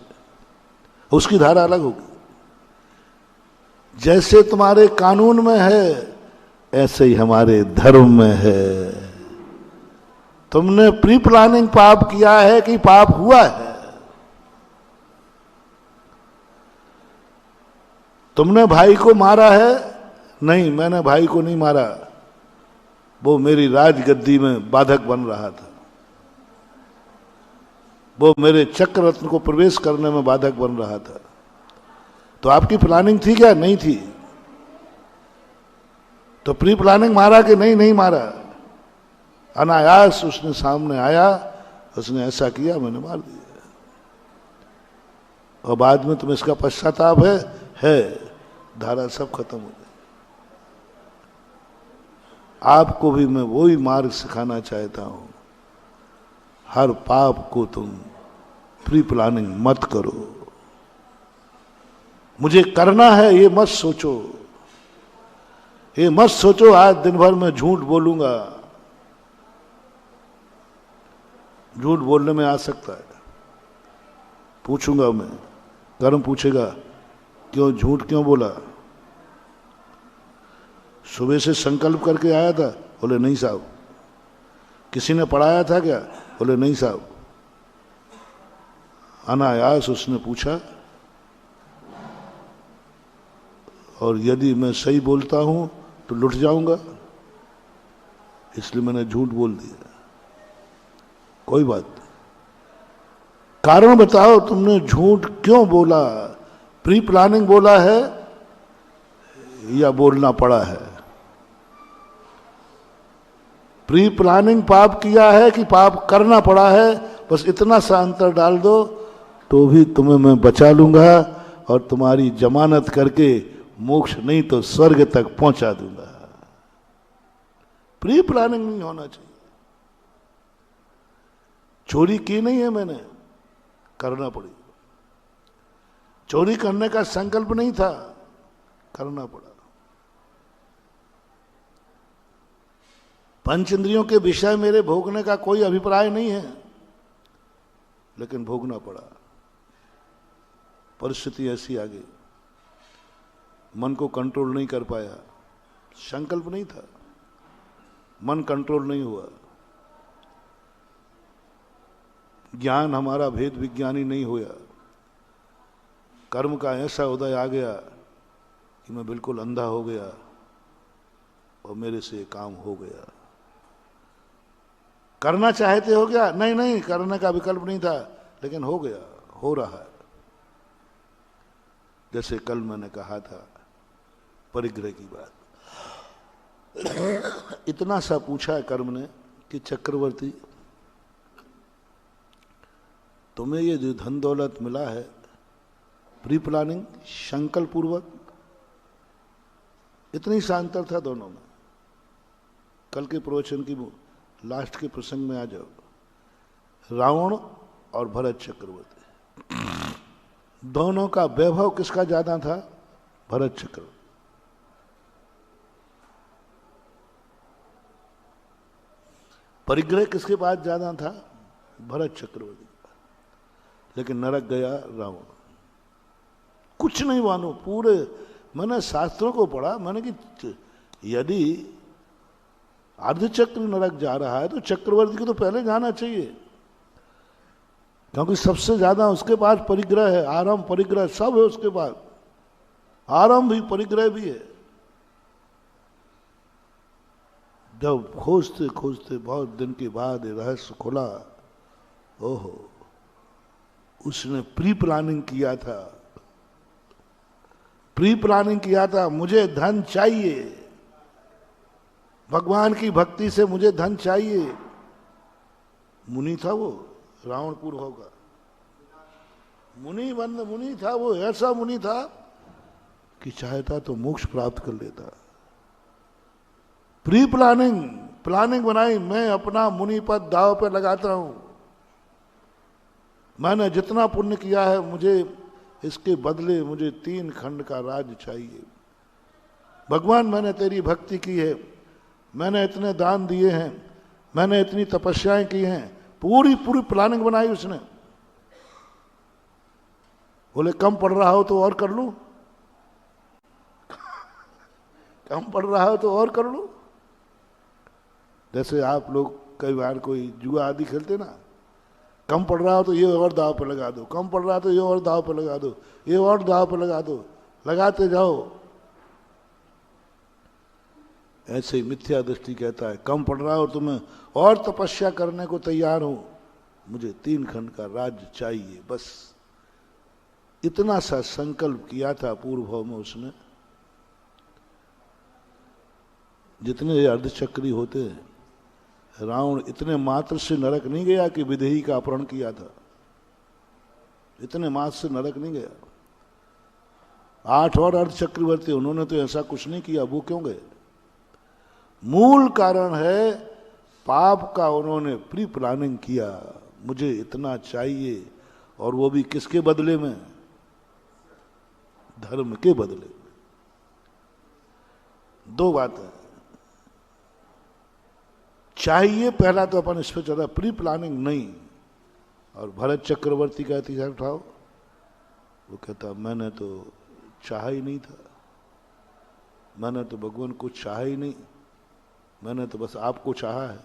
उसकी धारा अलग होगी। जैसे तुम्हारे कानून में है, ऐसे ही हमारे धर्म में है। तुमने प्री प्लानिंग पाप किया है कि पाप हुआ है? तुमने भाई को मारा है? नहीं, मैंने भाई को नहीं मारा, वो मेरी राजगद्दी में बाधक बन रहा था, वो मेरे चक्र रत्न को प्रवेश करने में बाधक बन रहा था। तो आपकी प्लानिंग थी क्या? नहीं थी। तो प्री प्लानिंग मारा कि नहीं? नहीं मारा। अनायास उसने सामने आया, उसने ऐसा किया, मैंने मार दिया। और बाद में तुम्हें इसका पश्चाताप है, धारा सब खत्म हो गई। आपको भी मैं वही मार्ग सिखाना चाहता हूं, हर पाप को तुम प्री प्लानिंग मत करो। मुझे करना है ये मत सोचो, ये मत सोचो आज दिन भर मैं झूठ बोलूंगा। झूठ बोलने में आ सकता है, पूछूंगा मैं, कर्म पूछेगा क्यों झूठ क्यों बोला? सुबह से संकल्प करके आया था? बोले नहीं साहब। किसी ने पढ़ाया था क्या? बोले नहीं साहब। अनायास उसने पूछा, और यदि मैं सही बोलता हूं तो लुट जाऊंगा, इसलिए मैंने झूठ बोल दिया। कोई बात नहीं, कारण बताओ तुमने झूठ क्यों बोला? प्री प्लानिंग बोला है या बोलना पड़ा है? प्री प्लानिंग पाप किया है कि पाप करना पड़ा है? बस इतना सा अंतर डाल दो तो भी तुम्हें मैं बचा लूंगा और तुम्हारी जमानत करके मोक्ष नहीं तो स्वर्ग तक पहुंचा दूंगा। प्री प्लानिंग नहीं होना चाहिए। चोरी की नहीं है मैंने, करना पड़ी। चोरी करने का संकल्प नहीं था, करना पड़ा। पंच इंद्रियों के विषय मेरे भोगने का कोई अभिप्राय नहीं है, लेकिन भोगना पड़ा। परिस्थिति ऐसी आ गई, मन को कंट्रोल नहीं कर पाया। संकल्प नहीं था, मन कंट्रोल नहीं हुआ। ज्ञान हमारा भेद विज्ञानी नहीं हुआ। कर्म का ऐसा उदय आ गया कि मैं बिल्कुल अंधा हो गया और मेरे से काम हो गया। करना चाहते हो गया? नहीं नहीं, करने का विकल्प नहीं था, लेकिन हो गया, हो रहा है। जैसे कल मैंने कहा था परिग्रह की बात। इतना सा पूछा है कर्म ने कि चक्रवर्ती, तुम्हें ये जो धन दौलत मिला है प्री प्लानिंग संकल्प पूर्वक, इतनी सा अंतर था दोनों में। कल के प्रवचन की लास्ट के प्रसंग में आ जाओ, रावण और भरत चक्रवर्ती, दोनों का वैभव किसका ज्यादा था? भरत चक्रवर्ती। परिग्रह किसके पास ज्यादा था? भरत चक्रवर्ती। लेकिन नरक गया रावण। कुछ नहीं मानो पूरे। मैंने शास्त्रों को पढ़ा, मैंने कि यदि अर्धचक्र नरक जा रहा है तो चक्रवर्ती को तो पहले जाना चाहिए। क्योंकि सबसे ज्यादा उसके पास परिग्रह है, आरंभ परिग्रह सब है उसके पास, आरंभ भी परिग्रह भी है। जब खोजते खोजते बहुत दिन के बाद ये रहस्य खुला, ओहो, उसने प्री प्लानिंग किया था, प्री प्लानिंग किया था, मुझे धन चाहिए, भगवान की भक्ति से मुझे धन चाहिए। मुनि था वो, रावणपुर होगा, मुनि था वो, ऐसा मुनि था कि चाहता तो मोक्ष प्राप्त कर लेता। प्री प्लानिंग बनाई, मैं अपना मुनि पद दाव पे लगाता हूं, मैंने जितना पुण्य किया है मुझे इसके बदले मुझे 3 खंड का राज्य चाहिए। भगवान मैंने तेरी भक्ति की है, मैंने इतने दान दिए हैं, मैंने इतनी तपस्याएं की हैं, पूरी प्लानिंग बनाई उसने। बोले कम पड़ रहा हो तो और कर लूं, कम पड़ रहा हो तो और कर लूं। जैसे आप लोग कई बार कोई जुआ आदि खेलते ना, कम पड़ रहा हो तो ये और दाव पे लगा दो, कम पड़ रहा तो ये और दाव पे लगा दो, ये और दाव पे लगा दो, लगाते जाओ। ऐसे ही मिथ्या दृष्टि कहता है कम पड़ रहा हो तो मैं और तपस्या करने को तैयार हूं, मुझे 3 खंड का राज्य चाहिए, बस इतना सा संकल्प किया था पूर्व भाव में उसने। जितने अर्धचक्री होते हैं, रावण इतने मात्र से नरक नहीं गया कि विदेही का अपहरण किया था, इतने मात्र से नरक नहीं गया। 8 और अर्धचक्रवर्ती, उन्होंने तो ऐसा कुछ नहीं किया, वो क्यों गए? मूल कारण है पाप का, उन्होंने प्री प्लानिंग किया, मुझे इतना चाहिए, और वो भी किसके बदले में? धर्म के बदले। 2 बातें चाहिए, पहला तो अपन इस पर चल रहा, प्री प्लानिंग नहीं। और भरत चक्रवर्ती का इतिहास उठाओ, वो कहता मैंने तो चाहा ही नहीं था, मैंने तो भगवान को चाहा ही नहीं, मैंने तो बस आपको चाहा है,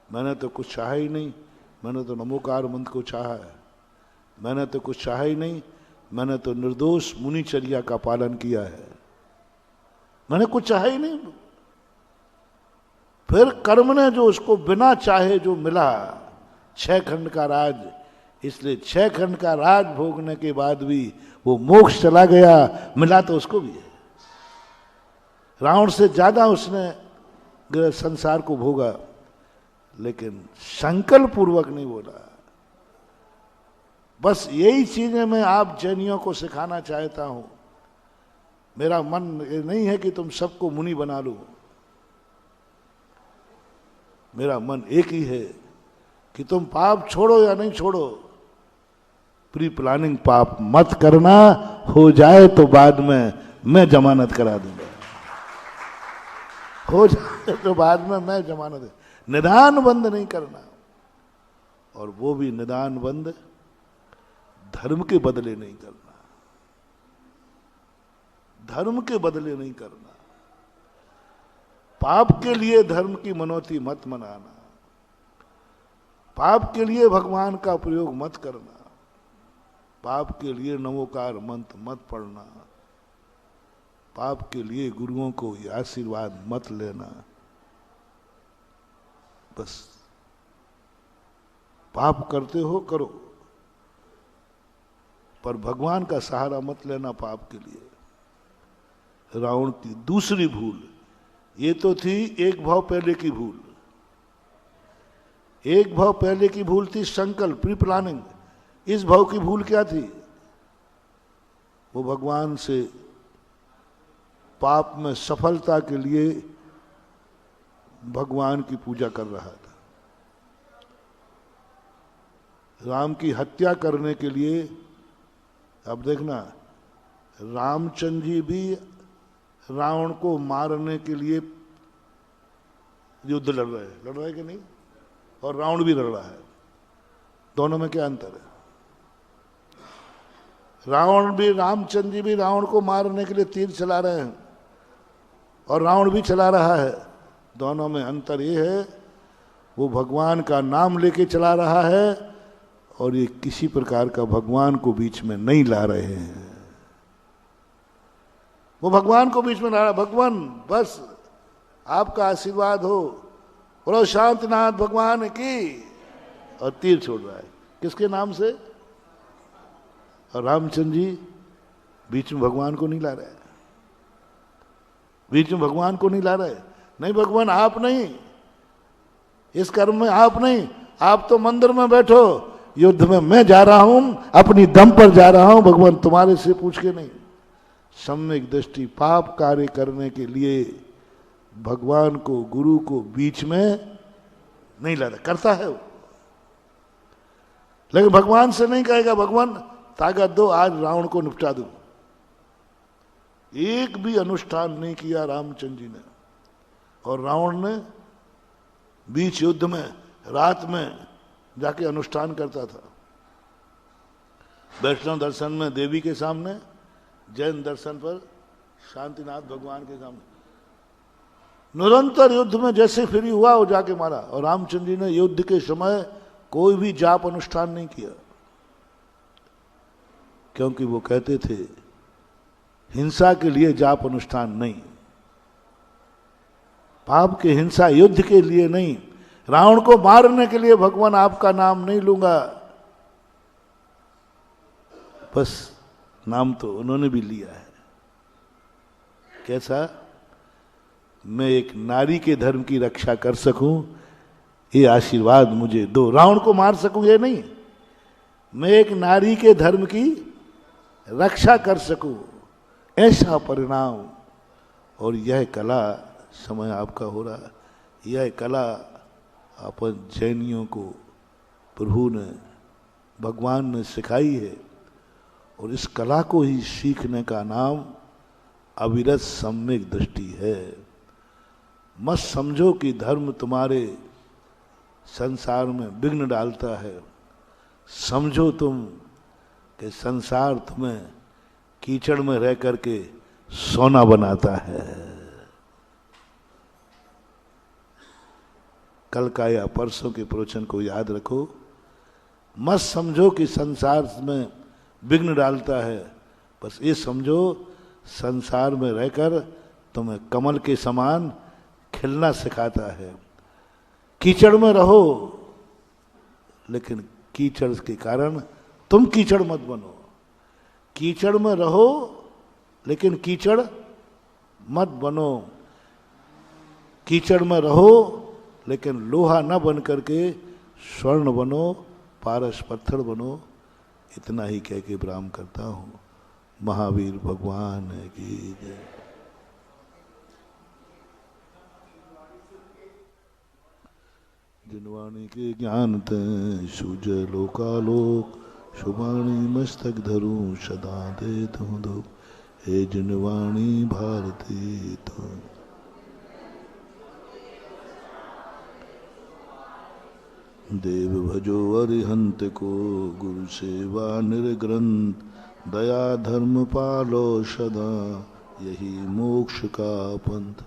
मैंने तो कुछ चाहा ही नहीं, मैंने तो नमोकार मंत्र को चाहा है, मैंने तो कुछ चाहा ही नहीं, मैंने तो निर्दोष मुनिचर्या का पालन किया है, मैंने कुछ चाहा ही नहीं। फिर कर्म ने जो उसको बिना चाहे जो मिला, 6 खंड का राज, इसलिए 6 खंड का राज भोगने के बाद भी वो मोक्ष चला गया, मिला तो उसको भी है। रावण से ज्यादा उसने संसार को भोगा, लेकिन संकल्प पूर्वक नहीं बोला। बस यही चीजें मैं आप जैनियों को सिखाना चाहता हूं। मेरा मन ये नहीं है कि तुम सबको मुनि बना लो, मेरा मन एक ही है कि तुम पाप छोड़ो या नहीं छोड़ो, प्री प्लानिंग पाप मत करना, हो जाए तो बाद में मैं जमानत करा दूंगा, हो जाए तो बाद में मैं जमानत, निदान बंद नहीं करना, और वो भी निदान बंद धर्म के बदले नहीं करना, धर्म के बदले नहीं करना। पाप के लिए धर्म की मनौती मत मनाना, पाप के लिए भगवान का प्रयोग मत करना, पाप के लिए नमोकार मंत्र मत पढ़ना, पाप के लिए गुरुओं को ये आशीर्वाद मत लेना। बस पाप करते हो करो, पर भगवान का सहारा मत लेना पाप के लिए। रावण की दूसरी भूल, ये तो थी एक भाव पहले की भूल, एक भाव पहले की भूल थी संकल्प, प्री प्लानिंग। इस भाव की भूल क्या थी? वो भगवान से पाप में सफलता के लिए भगवान की पूजा कर रहा था। राम की हत्या करने के लिए, अब देखना, रामचंद्र जी भी रावण को मारने के लिए युद्ध लड़ रहे हैं कि नहीं? और रावण भी लड़ रहा है। दोनों में क्या अंतर है? रावण भी, रामचंद्र जी भी रावण को मारने के लिए तीर चला रहे हैं और रावण भी चला रहा है। दोनों में अंतर ये है, वो भगवान का नाम लेके चला रहा है और ये किसी प्रकार का भगवान को बीच में नहीं ला रहे हैं। वो भगवान को बीच में ला रहा, भगवान बस आपका आशीर्वाद हो, बोलो शांतिनाथ भगवान की, और तीर छोड़ रहा है किसके नाम से? और रामचंद्र जी बीच में भगवान को नहीं ला रहे, बीच में भगवान को नहीं ला रहे। नहीं भगवान आप नहीं, इस कर्म में आप नहीं, आप तो मंदिर में बैठो, युद्ध में मैं जा रहा हूं, अपनी दम पर जा रहा हूं, भगवान तुम्हारे से पूछ के नहीं। सम्यक दृष्टि पाप कार्य करने के लिए भगवान को, गुरु को बीच में नहीं ला रहा, करता है वो, लेकिन भगवान से नहीं कहेगा भगवान ताकत दो आज रावण को निपटा दो। एक भी अनुष्ठान नहीं किया रामचंद्र जी ने, और रावण ने बीच युद्ध में रात में जाके अनुष्ठान करता था। वैष्णव दर्शन में देवी के सामने, जैन दर्शन पर शांतिनाथ भगवान के सामने, निरंतर युद्ध में जैसे फ्री हुआ वो जाके मारा। और रामचंद्र जी ने युद्ध के समय कोई भी जाप अनुष्ठान नहीं किया, क्योंकि वो कहते थे हिंसा के लिए जाप अनुष्ठान नहीं, पाप के हिंसा युद्ध के लिए नहीं, रावण को मारने के लिए भगवान आपका नाम नहीं लूंगा। बस नाम तो उन्होंने भी लिया है। कैसा? मैं एक नारी के धर्म की रक्षा कर सकूं, ये आशीर्वाद मुझे दो। रावण को मार सकूं ये नहीं, मैं एक नारी के धर्म की रक्षा कर सकूं, ऐसा परिणाम। और यह कला समय आपका हो रहा, यह कला अपन जैनियों को प्रभु ने, भगवान ने सिखाई है, और इस कला को ही सीखने का नाम अविरत सम्यक दृष्टि है। मत समझो कि धर्म तुम्हारे संसार में विघ्न डालता है, समझो तुम कि संसार तुम्हें कीचड़ में रह करके सोना बनाता है। कल का या परसों के प्रवचन को याद रखो। मत समझो कि संसार में विघ्न डालता है, बस ये समझो संसार में रहकर तुम्हें कमल के समान खिलना सिखाता है। कीचड़ में रहो, लेकिन कीचड़ के कारण तुम कीचड़ मत बनो। कीचड़ में रहो, लेकिन कीचड़ मत बनो। कीचड़ में रहो, लेकिन लोहा न बन करके स्वर्ण बनो, पारस पत्थर बनो। इतना ही कह के विराम करता हूँ। महावीर भगवान की जय। जिनवाणी के ज्ञान ते सुज लोकालोक, शुभाणी मस्तक धरूं सदा दे तुम दो। हे जिनवाणी भारती तुम देव भजो अरिहंत को, गुरु सेवा निर्ग्रंथ, दया धर्म पालो सदा, यही मोक्ष का पंथ।